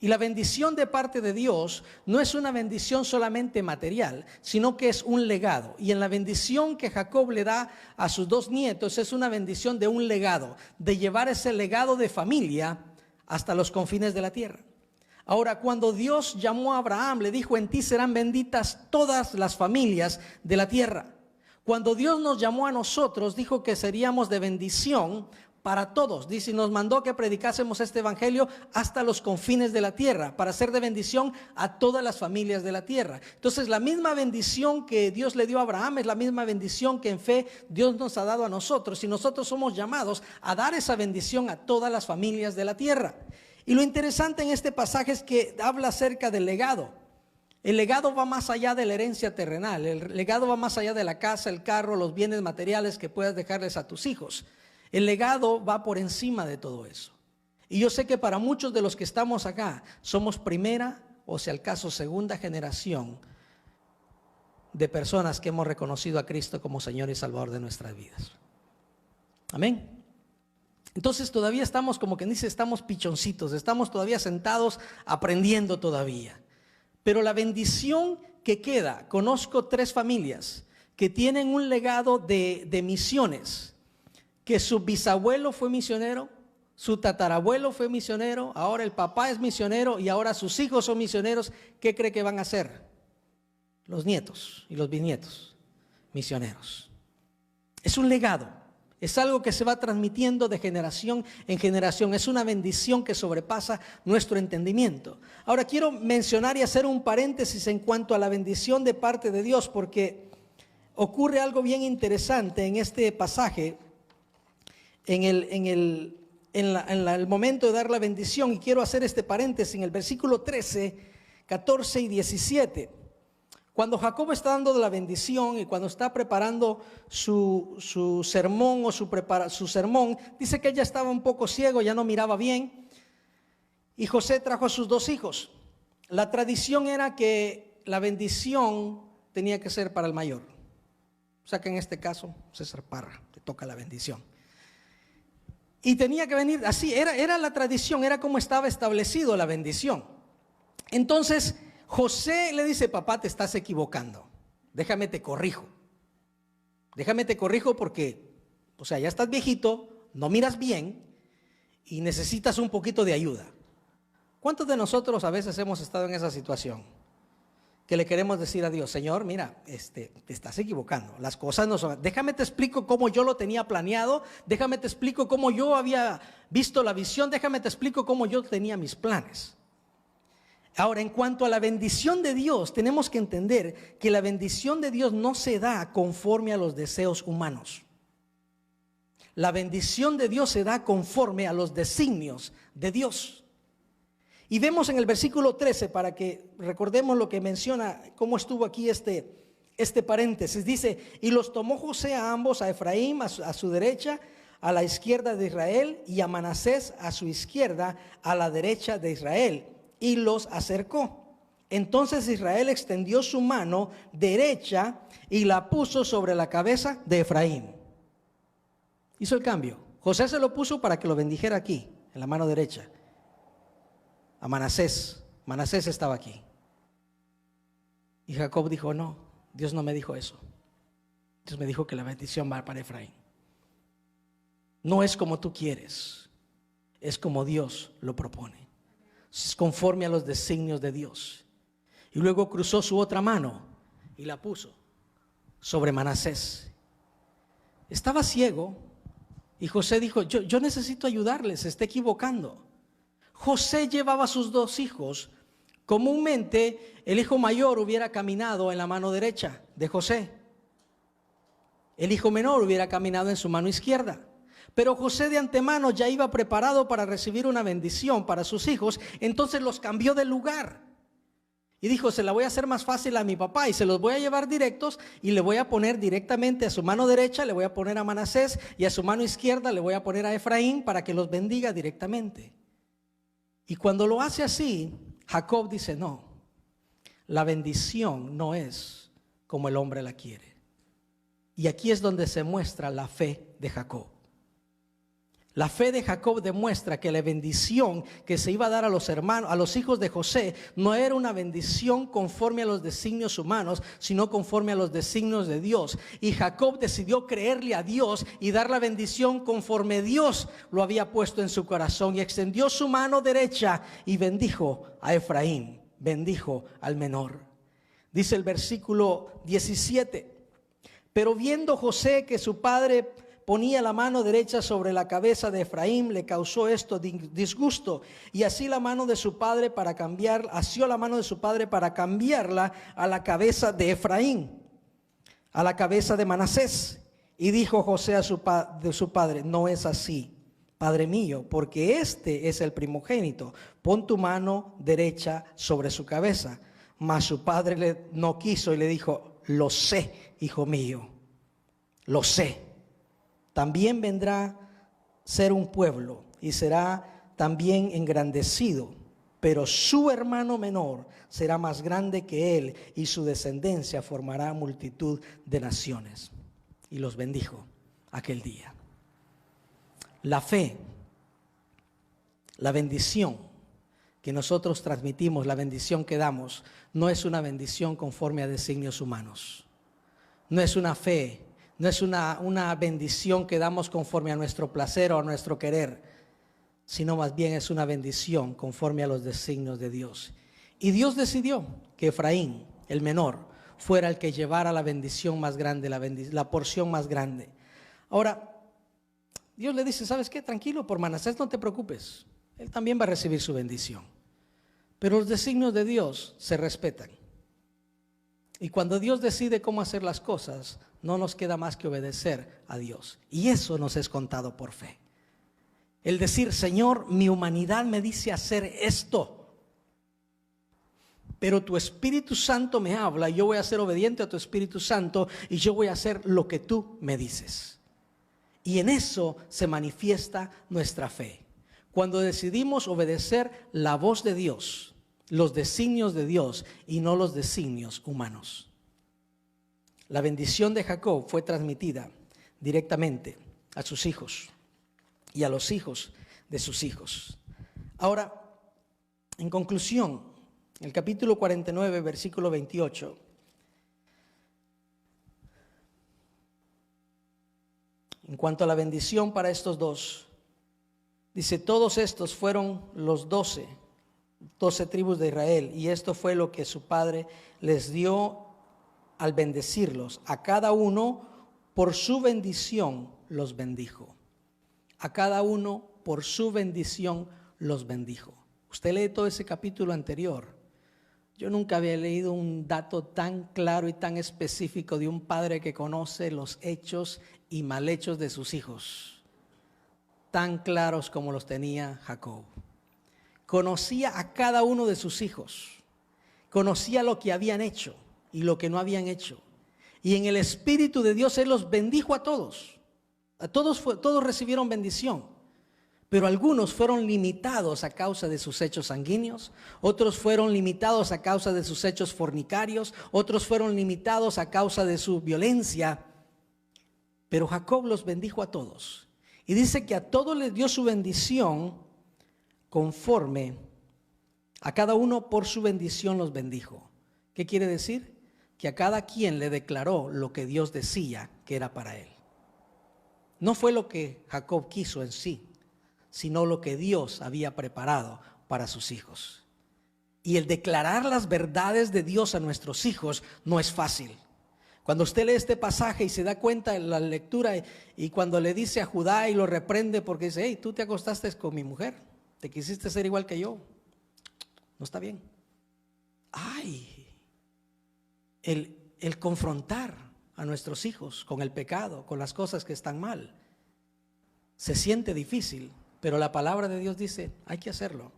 Y la bendición de parte de Dios no es una bendición solamente material, sino que es un legado. Y en la bendición que Jacob le da a sus dos nietos es una bendición de un legado, de llevar ese legado de familia hasta los confines de la tierra. Ahora, cuando Dios llamó a Abraham, le dijo, en ti serán benditas todas las familias de la tierra. Cuando Dios nos llamó a nosotros, dijo que seríamos de bendición para todos. Dice, y nos mandó que predicásemos este evangelio hasta los confines de la tierra, para ser de bendición a todas las familias de la tierra. Entonces, la misma bendición que Dios le dio a Abraham es la misma bendición que en fe Dios nos ha dado a nosotros. Y nosotros somos llamados a dar esa bendición a todas las familias de la tierra. Y lo interesante en este pasaje es que habla acerca del legado. El legado va más allá de la herencia terrenal. El legado va más allá de la casa, el carro, los bienes materiales que puedas dejarles a tus hijos. El legado va por encima de todo eso. Y yo sé que para muchos de los que estamos acá somos primera o si al caso segunda generación de personas que hemos reconocido a Cristo como Señor y Salvador de nuestras vidas. Amén. Entonces todavía estamos, como quien dice, estamos pichoncitos, estamos todavía sentados aprendiendo todavía. Pero la bendición que queda, conozco 3 familias que tienen un legado de misiones. Que su bisabuelo fue misionero, su tatarabuelo fue misionero, ahora el papá es misionero y ahora sus hijos son misioneros. ¿Qué cree que van a hacer? Los nietos y los bisnietos, misioneros. Es un legado, es algo que se va transmitiendo de generación en generación. Es una bendición que sobrepasa nuestro entendimiento. Ahora quiero mencionar y hacer un paréntesis en cuanto a la bendición de parte de Dios, porque ocurre algo bien interesante en este pasaje. En el momento de dar la bendición, y quiero hacer este paréntesis en el versículo 13, 14 y 17. Cuando Jacob está dando la bendición y cuando está preparando su sermón o su sermón, dice que ella estaba un poco ciego, ya no miraba bien, y José trajo a sus 2 hijos. La tradición era que la bendición tenía que ser para el mayor. O sea que en este caso, César Parra, le toca la bendición. Y tenía que venir así, era la tradición, era como estaba establecido la bendición. Entonces José le dice, papá, te estás equivocando, déjame te corrijo porque, ya estás viejito, no miras bien y necesitas un poquito de ayuda. ¿Cuántos de nosotros a veces hemos estado en esa situación? Que le queremos decir a Dios, Señor, mira, te estás equivocando, las cosas no son, déjame te explico cómo yo lo tenía planeado, déjame te explico cómo yo había visto la visión, déjame te explico cómo yo tenía mis planes. Ahora, en cuanto a la bendición de Dios, tenemos que entender que la bendición de Dios no se da conforme a los deseos humanos. La bendición de Dios se da conforme a los designios de Dios. Y vemos en el versículo 13, para que recordemos lo que menciona, cómo estuvo aquí este paréntesis. Dice, y los tomó José a ambos, a Efraín a su derecha, a la izquierda de Israel, y a Manasés a su izquierda, a la derecha de Israel, y los acercó. Entonces Israel extendió su mano derecha y la puso sobre la cabeza de Efraín. Hizo el cambio. José se lo puso para que lo bendijera aquí, en la mano derecha. A Manasés estaba aquí. Y Jacob dijo, no, Dios no me dijo eso. Dios me dijo que la bendición va para Efraín. No es como tú quieres, es como Dios lo propone. Es conforme a los designios de Dios. Y luego cruzó su otra mano y la puso sobre Manasés. Estaba ciego y José dijo, yo necesito ayudarle, se está equivocando. José llevaba a sus 2 hijos. Comúnmente el hijo mayor hubiera caminado en la mano derecha de José. El hijo menor hubiera caminado en su mano izquierda. Pero José de antemano ya iba preparado para recibir una bendición para sus hijos. Entonces los cambió de lugar. Y dijo, se la voy a hacer más fácil a mi papá y se los voy a llevar directos y le voy a poner directamente a su mano derecha, le voy a poner a Manasés, y a su mano izquierda le voy a poner a Efraín para que los bendiga directamente. Y cuando lo hace así, Jacob dice, no, la bendición no es como el hombre la quiere. Y aquí es donde se muestra la fe de Jacob. La fe de Jacob demuestra que la bendición que se iba a dar a los hermanos, a los hijos de José, no era una bendición conforme a los designios humanos, sino conforme a los designios de Dios. Y Jacob decidió creerle a Dios y dar la bendición conforme Dios lo había puesto en su corazón. Y extendió su mano derecha y bendijo a Efraín, bendijo al menor. Dice el versículo 17, pero viendo José que su padre ponía la mano derecha sobre la cabeza de Efraín, le causó esto disgusto, y asió la mano de su padre para cambiarla a la cabeza de Efraín, a la cabeza de Manasés. Y dijo José de su padre, no es así, padre mío, porque este es el primogénito, pon tu mano derecha sobre su cabeza. Mas su padre no quiso y le dijo, lo sé, hijo mío, lo sé. También vendrá a ser un pueblo y será también engrandecido, pero su hermano menor será más grande que él y su descendencia formará multitud de naciones. Y los bendijo aquel día. La fe, la bendición que nosotros transmitimos, la bendición que damos, no es una bendición conforme a designios humanos. No es una fe. No es una bendición que damos conforme a nuestro placer o a nuestro querer, sino más bien es una bendición conforme a los designios de Dios. Y Dios decidió que Efraín, el menor, fuera el que llevara la bendición más grande, la porción más grande. Ahora, Dios le dice, ¿sabes qué? Tranquilo, por Manasés no te preocupes. Él también va a recibir su bendición. Pero los designios de Dios se respetan. Y cuando Dios decide cómo hacer las cosas, no nos queda más que obedecer a Dios. Y eso nos es contado por fe. El decir, Señor, mi humanidad me dice hacer esto, pero tu Espíritu Santo me habla y yo voy a ser obediente a tu Espíritu Santo y yo voy a hacer lo que tú me dices. Y en eso se manifiesta nuestra fe. Cuando decidimos obedecer la voz de Dios, los designios de Dios y no los designios humanos. La bendición de Jacob fue transmitida directamente a sus hijos y a los hijos de sus hijos. Ahora, en conclusión, el capítulo 49, versículo 28. En cuanto a la bendición para estos dos, dice, todos estos fueron los 12 tribus de Israel, y esto fue lo que su padre les dio al bendecirlos. A cada uno por su bendición los bendijo. A cada uno por su bendición los bendijo. Usted lee todo ese capítulo anterior. Yo nunca había leído un dato tan claro y tan específico de un padre que conoce los hechos y mal hechos de sus hijos, tan claros como los tenía Jacob. Conocía a cada uno de sus hijos, conocía lo que habían hecho y lo que no habían hecho. Y en el Espíritu de Dios Él los bendijo a todos. Todos recibieron bendición. Pero algunos fueron limitados a causa de sus hechos sanguíneos. Otros fueron limitados a causa de sus hechos fornicarios. Otros fueron limitados a causa de su violencia. Pero Jacob los bendijo a todos. Y dice que a todos les dio su bendición conforme a cada uno por su bendición los bendijo. ¿Qué quiere decir? Que a cada quien le declaró lo que Dios decía que era para él. No fue lo que Jacob quiso en sí, sino lo que Dios había preparado para sus hijos. Y el declarar las verdades de Dios a nuestros hijos no es fácil. Cuando usted lee este pasaje y se da cuenta en la lectura y cuando le dice a Judá y lo reprende porque dice, hey, tú te acostaste con mi mujer, ¿Te quisiste ser igual que yo? No está bien. Ay, el confrontar a nuestros hijos con el pecado, con las cosas que están mal, se siente difícil, pero la palabra de Dios dice, hay que hacerlo.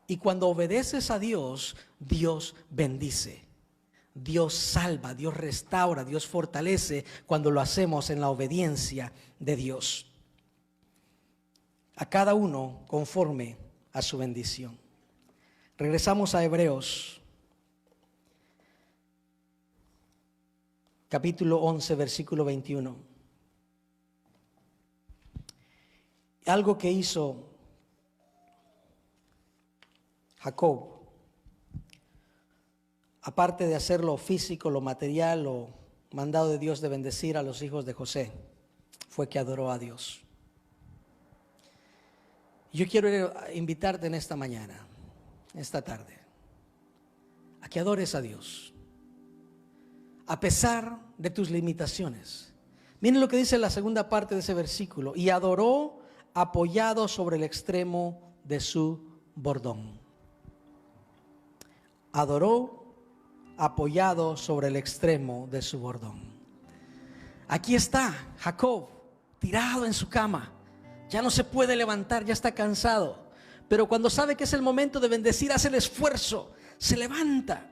Y cuando obedeces a Dios, Dios bendice, Dios salva, Dios restaura, Dios fortalece cuando lo hacemos en la obediencia de Dios. A cada uno conforme a su bendición. Regresamos a Hebreos, capítulo 11, versículo 21. Algo que hizo Jacob, aparte de hacer lo físico, lo material, lo mandado de Dios de bendecir a los hijos de José, fue que adoró a Dios. Yo quiero invitarte en esta mañana, esta tarde, a que adores a Dios, a pesar de tus limitaciones. Miren lo que dice la segunda parte de ese versículo: y adoró apoyado sobre el extremo de su bordón. Adoró apoyado sobre el extremo de su bordón. Aquí está Jacob tirado en su cama, ya no se puede levantar, ya está cansado, pero cuando sabe que es el momento de bendecir, hace el esfuerzo, se levanta,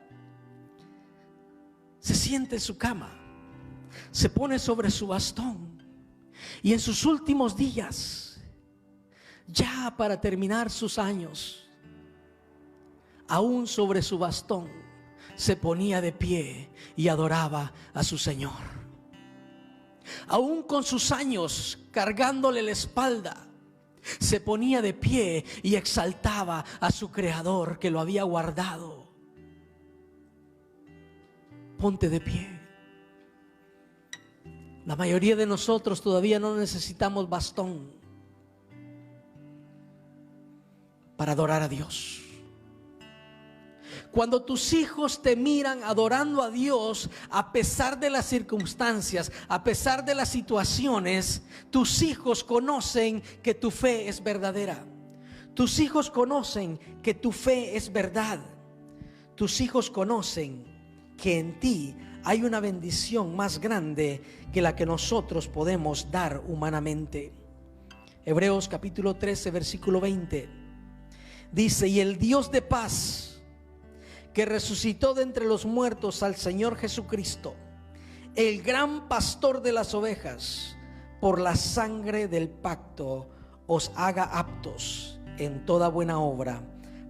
se sienta en su cama, se pone sobre su bastón, y en sus últimos días, ya para terminar sus años, aún sobre su bastón se ponía de pie y adoraba a su Señor. Aún con sus años cargándole la espalda, se ponía de pie y exaltaba a su Creador que lo había guardado. Ponte de pie. La mayoría de nosotros todavía no necesitamos bastón para adorar a Dios. Cuando tus hijos te miran adorando a Dios, a pesar de las circunstancias, a pesar de las situaciones, tus hijos conocen que tu fe es verdadera. Tus hijos conocen que tu fe es verdad. Tus hijos conocen que en ti hay una bendición más grande que la que nosotros podemos dar humanamente. Hebreos capítulo 13, versículo 20 dice: y el Dios de paz, que resucitó de entre los muertos al Señor Jesucristo, el gran pastor de las ovejas, por la sangre del pacto os haga aptos en toda buena obra,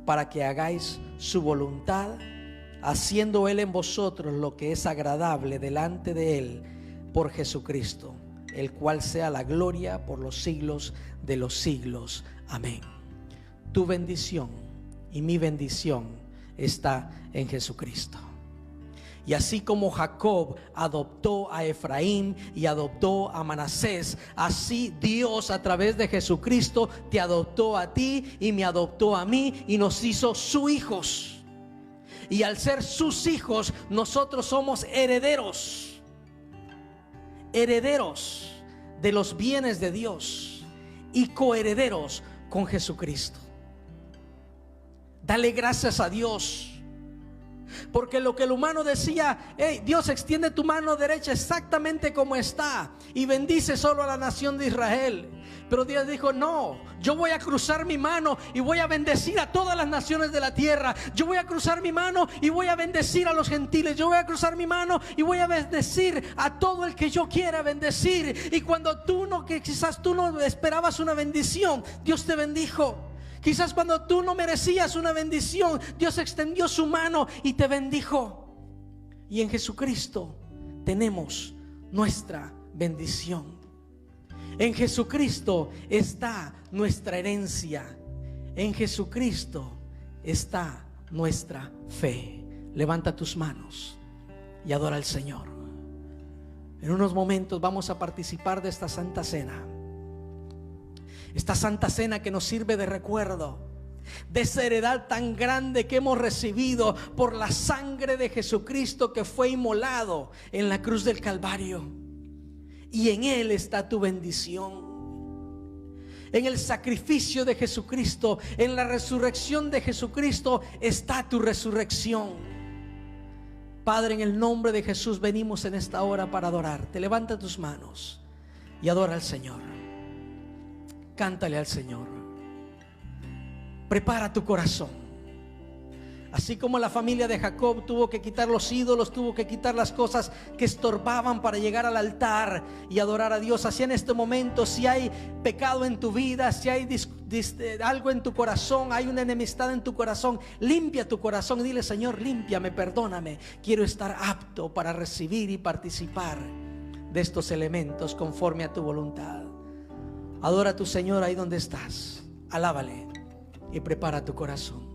para que hagáis su voluntad, haciendo Él en vosotros lo que es agradable delante de Él, por Jesucristo, el cual sea la gloria por los siglos de los siglos. Amén. Tu bendición y mi bendición está en Jesucristo. Y así como Jacob adoptó a Efraín y adoptó a Manasés, así Dios a través de Jesucristo te adoptó a ti y me adoptó a mí y nos hizo sus hijos. Y al ser sus hijos, nosotros somos herederos, herederos de los bienes de Dios y coherederos con Jesucristo. Dale gracias a Dios, porque lo que el humano decía: hey, Dios, extiende tu mano derecha exactamente como está y bendice solo a la nación de Israel. Pero Dios dijo: no, yo voy a cruzar mi mano y voy a bendecir a todas las naciones de la tierra. Yo voy a cruzar mi mano y voy a bendecir a los gentiles. Yo voy a cruzar mi mano y voy a bendecir a todo el que yo quiera bendecir. Y cuando que quizás tú no esperabas una bendición, Dios te bendijo. Quizás cuando tú no merecías una bendición, Dios extendió su mano y te bendijo. Y en Jesucristo tenemos nuestra bendición. En Jesucristo está nuestra herencia. En Jesucristo está nuestra fe. Levanta tus manos y adora al Señor. En unos momentos vamos a participar de esta Santa Cena. Esta Santa Cena que nos sirve de recuerdo de esa heredad tan grande que hemos recibido por la sangre de Jesucristo, que fue inmolado en la cruz del Calvario. Y en Él está tu bendición. En el sacrificio de Jesucristo, en la resurrección de Jesucristo está tu resurrección. Padre, en el nombre de Jesús venimos en esta hora para adorarte. Levanta tus manos y adora al Señor. Cántale al Señor. Prepara tu corazón. Así como la familia de Jacob tuvo que quitar los ídolos, tuvo que quitar las cosas que estorbaban para llegar al altar y adorar a Dios. Así en este momento, si hay pecado en tu vida, si hay algo en tu corazón, hay una enemistad en tu corazón, limpia tu corazón y dile: Señor, límpiame, perdóname. Quiero estar apto para recibir y participar de estos elementos conforme a tu voluntad. Adora a tu Señor ahí donde estás. Alábale y prepara tu corazón.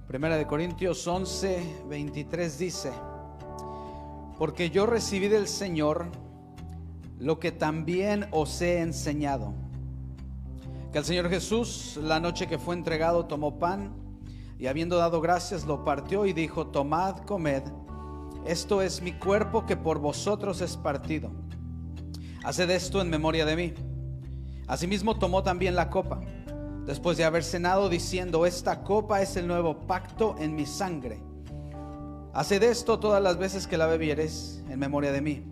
Primera de Corintios 11, 23 dice: porque yo recibí del Señor lo que también os he enseñado, que el Señor Jesús, la noche que fue entregado, tomó pan y habiendo dado gracias lo partió y dijo: tomad, comed, esto es mi cuerpo que por vosotros es partido. Haced esto en memoria de mí. Asimismo tomó también la copa después de haber cenado, diciendo: esta copa es el nuevo pacto en mi sangre. Haced esto todas las veces que la bebiereis en memoria de mí.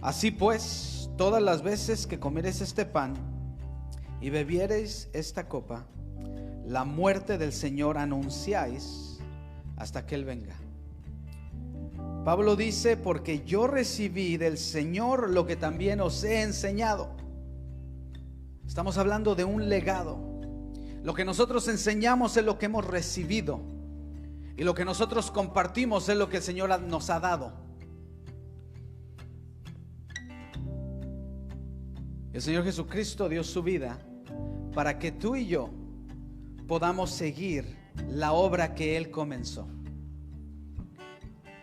Así pues, todas las veces que comiereis este pan y bebiereis esta copa, la muerte del Señor anunciáis hasta que Él venga. Pablo dice: porque yo recibí del Señor lo que también os he enseñado. Estamos hablando de un legado. Lo que nosotros enseñamos es lo que hemos recibido, y lo que nosotros compartimos es lo que el Señor nos ha dado. El Señor Jesucristo dio su vida para que tú y yo podamos seguir la obra que Él comenzó.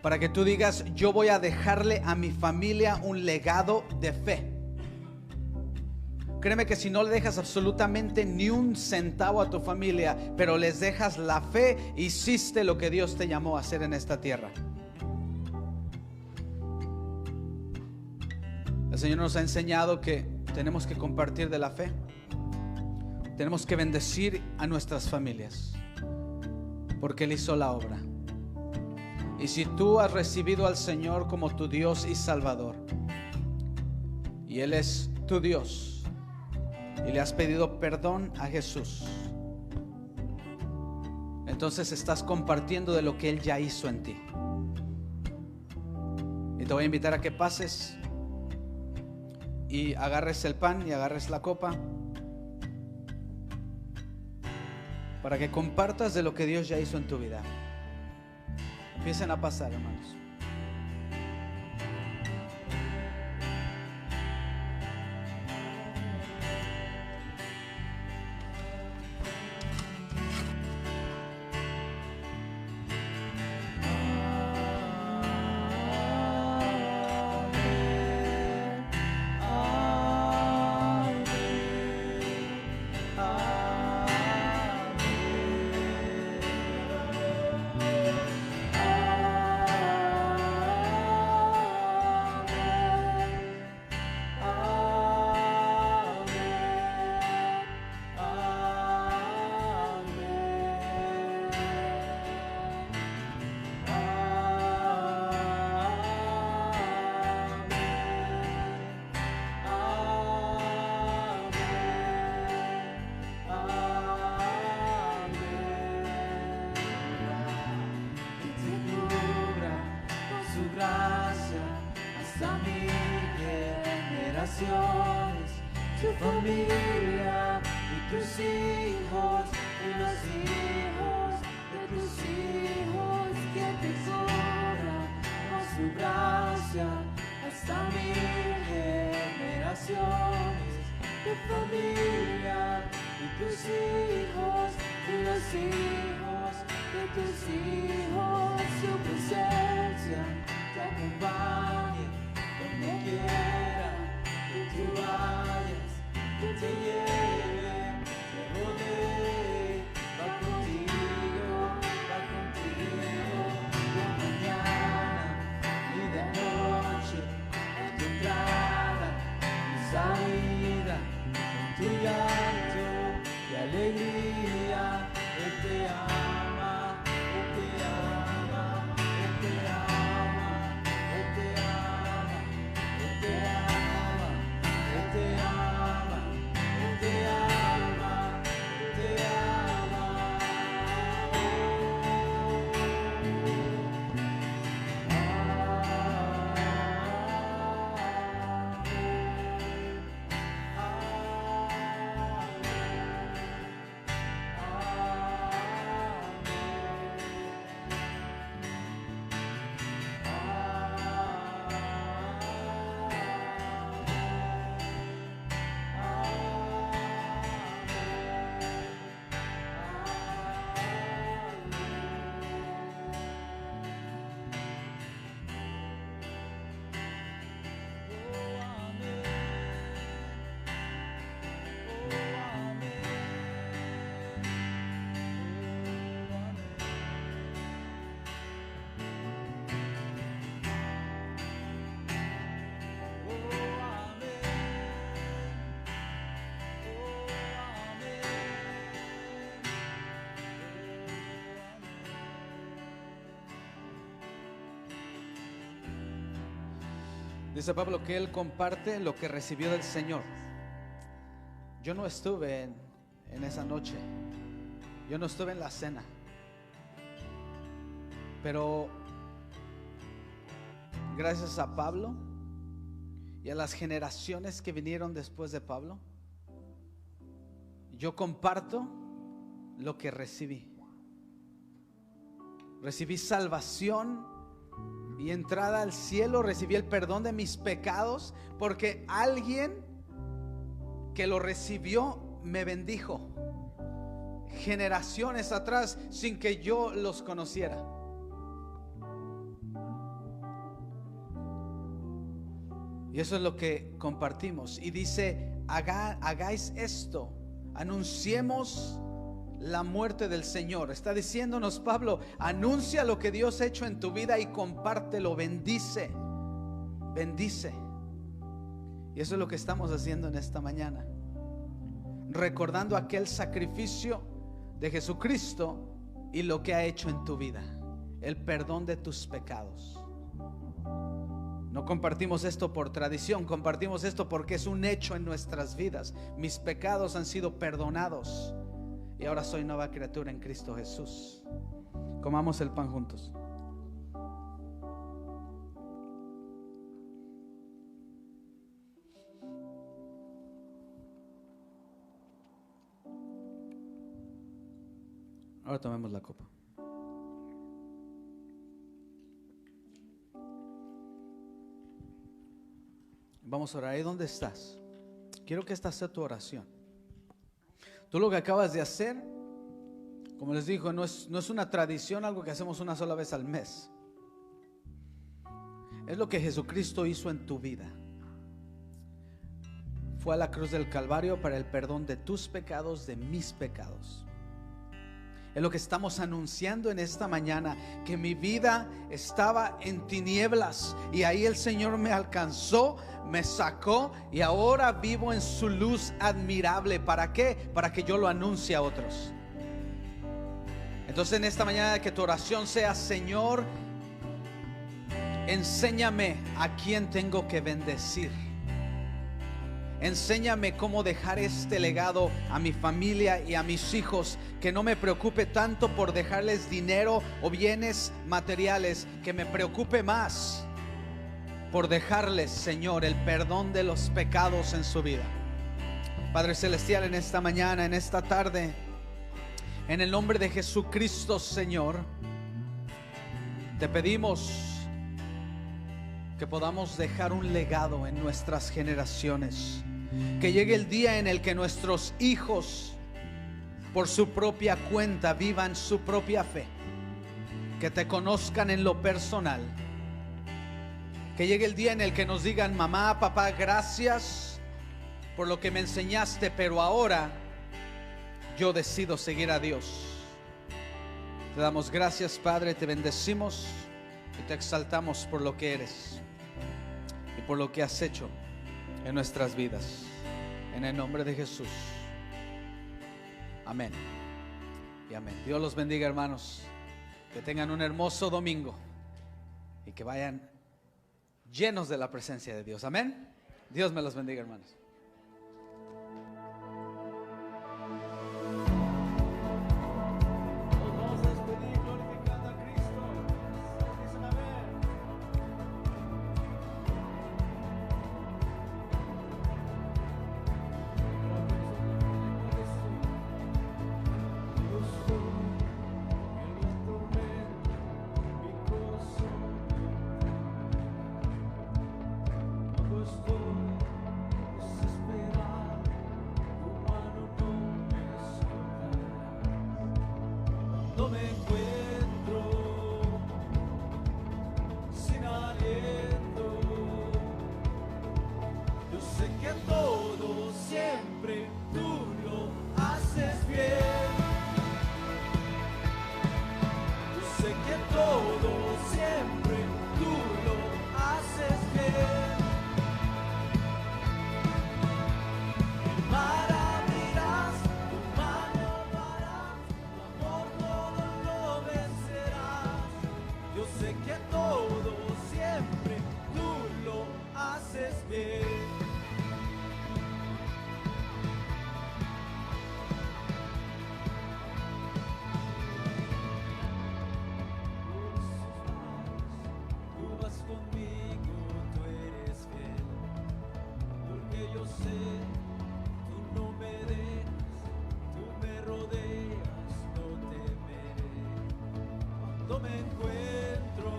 Para que tú digas: yo voy a dejarle a mi familia un legado de fe. Créeme que si no le dejas absolutamente ni un centavo a tu familia, pero les dejas la fe, hiciste lo que Dios te llamó a hacer en esta tierra. El Señor nos ha enseñado que tenemos que compartir de la fe. Tenemos que bendecir a nuestras familias, porque Él hizo la obra. Y si tú has recibido al Señor como tu Dios y Salvador, y Él es tu Dios, y le has pedido perdón a Jesús, entonces estás compartiendo de lo que Él ya hizo en ti. Y te voy a invitar a que pases y agarres el pan y agarres la copa, para que compartas de lo que Dios ya hizo en tu vida. Empiecen a pasar, hermanos. Tu familia y tus hijos y los hijos de tus hijos, que te cubra con su gracia hasta 1000 generaciones. Tu familia y tus hijos y los hijos de tus hijos, su presencia te acompañe donde quiera que tú vayas, que te lleve, te rodee, va contigo, de mañana y de noche, en tu Dice Pablo que él comparte lo que recibió del Señor. Yo no estuve en esa noche, yo no estuve en la cena, pero gracias a Pablo y a las generaciones que vinieron después de Pablo, yo comparto lo que recibí. Recibí salvación y entrada al cielo, recibí el perdón de mis pecados, porque alguien que lo recibió me bendijo generaciones atrás sin que yo los conociera. Y eso es lo que compartimos. Y dice, hagáis esto, anunciemos la muerte del Señor. Está diciéndonos Pablo, anuncia lo que Dios ha hecho en tu vida y compártelo, bendice. Y eso es lo que estamos haciendo en esta mañana, recordando aquel sacrificio de Jesucristo y lo que ha hecho en tu vida, el perdón de tus pecados. No compartimos esto por tradición, compartimos esto porque es un hecho en nuestras vidas. Mis pecados han sido perdonados y ahora soy nueva criatura en Cristo Jesús. Comamos el pan juntos. Ahora tomemos la copa. Vamos a orar. Ahí donde estás, quiero que esta sea tu oración. Tú lo que acabas de hacer, como les digo, no es una tradición, algo que hacemos una sola vez al mes. Es lo que Jesucristo hizo en tu vida. Fue a la cruz del Calvario para el perdón de tus pecados, de mis pecados. Es lo que estamos anunciando en esta mañana, que mi vida estaba en tinieblas y ahí el Señor me alcanzó, me sacó y ahora vivo en su luz admirable. ¿Para qué? Para que yo lo anuncie a otros. Entonces en esta mañana que tu oración sea: Señor, enséñame a quién tengo que bendecir. Enséñame cómo dejar este legado a mi familia y a mis hijos, que no me preocupe tanto por dejarles dinero o bienes materiales, que me preocupe más por dejarles, Señor, el perdón de los pecados en su vida. Padre Celestial, en esta mañana, en esta tarde, en el nombre de Jesucristo, Señor, te pedimos que podamos dejar un legado en nuestras generaciones. Que llegue el día en el que nuestros hijos, por su propia cuenta, vivan su propia fe. Que te conozcan en lo personal. Que llegue el día en el que nos digan: mamá, papá, gracias por lo que me enseñaste, pero ahora yo decido seguir a Dios. Te damos gracias, Padre, te bendecimos y te exaltamos por lo que eres y por lo que has hecho en nuestras vidas. En el nombre de Jesús. Amén y amén. Dios los bendiga, hermanos. Que tengan un hermoso domingo y que vayan llenos de la presencia de Dios. Amén. Dios me los bendiga, hermanos. No me encuentro sin aliento. Yo sé que todo siempre tú lo haces bien. Yo sé que todo siempre tú lo haces bien. El mar abrirás, tu mano darás, tu amor todo lo cuando me encuentro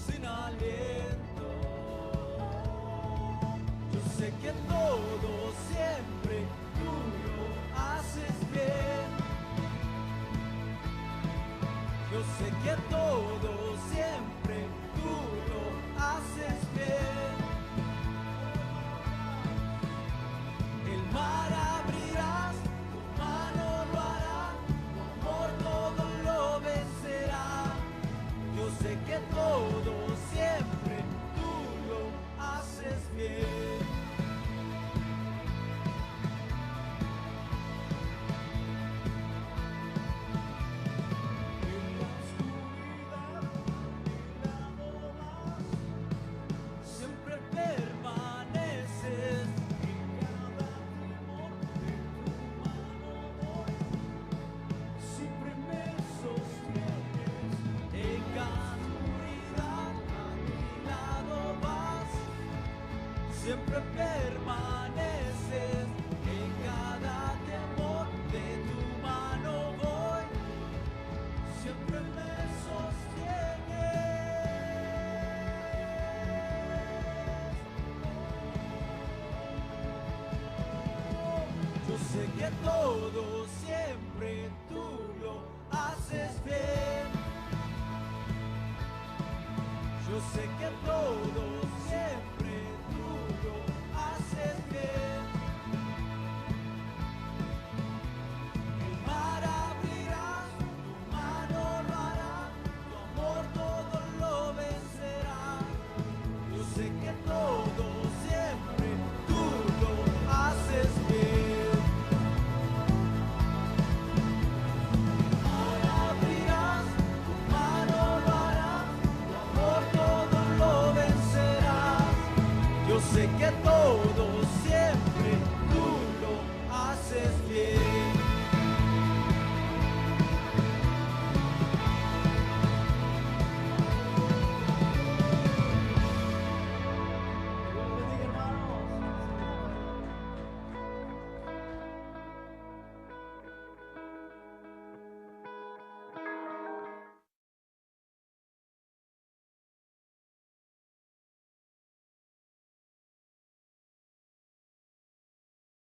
sin aliento. Yo sé que todo siempre tú lo haces bien. Yo sé que todo siempre tú lo haces bien. El mar abrirás, tu mano lo hará, tu amor todo lo vencerá. Yo sé que todo siempre tú lo haces bien. En la oscuridad, a mi lado vas, siempre permaneces. En cada temor de tu mano voy, siempre me sostienes. En cada oscuridad a mi lado vas, siempre permaneces. En cada temor de tu mano voy, siempre me sostienes. Yo sé que todo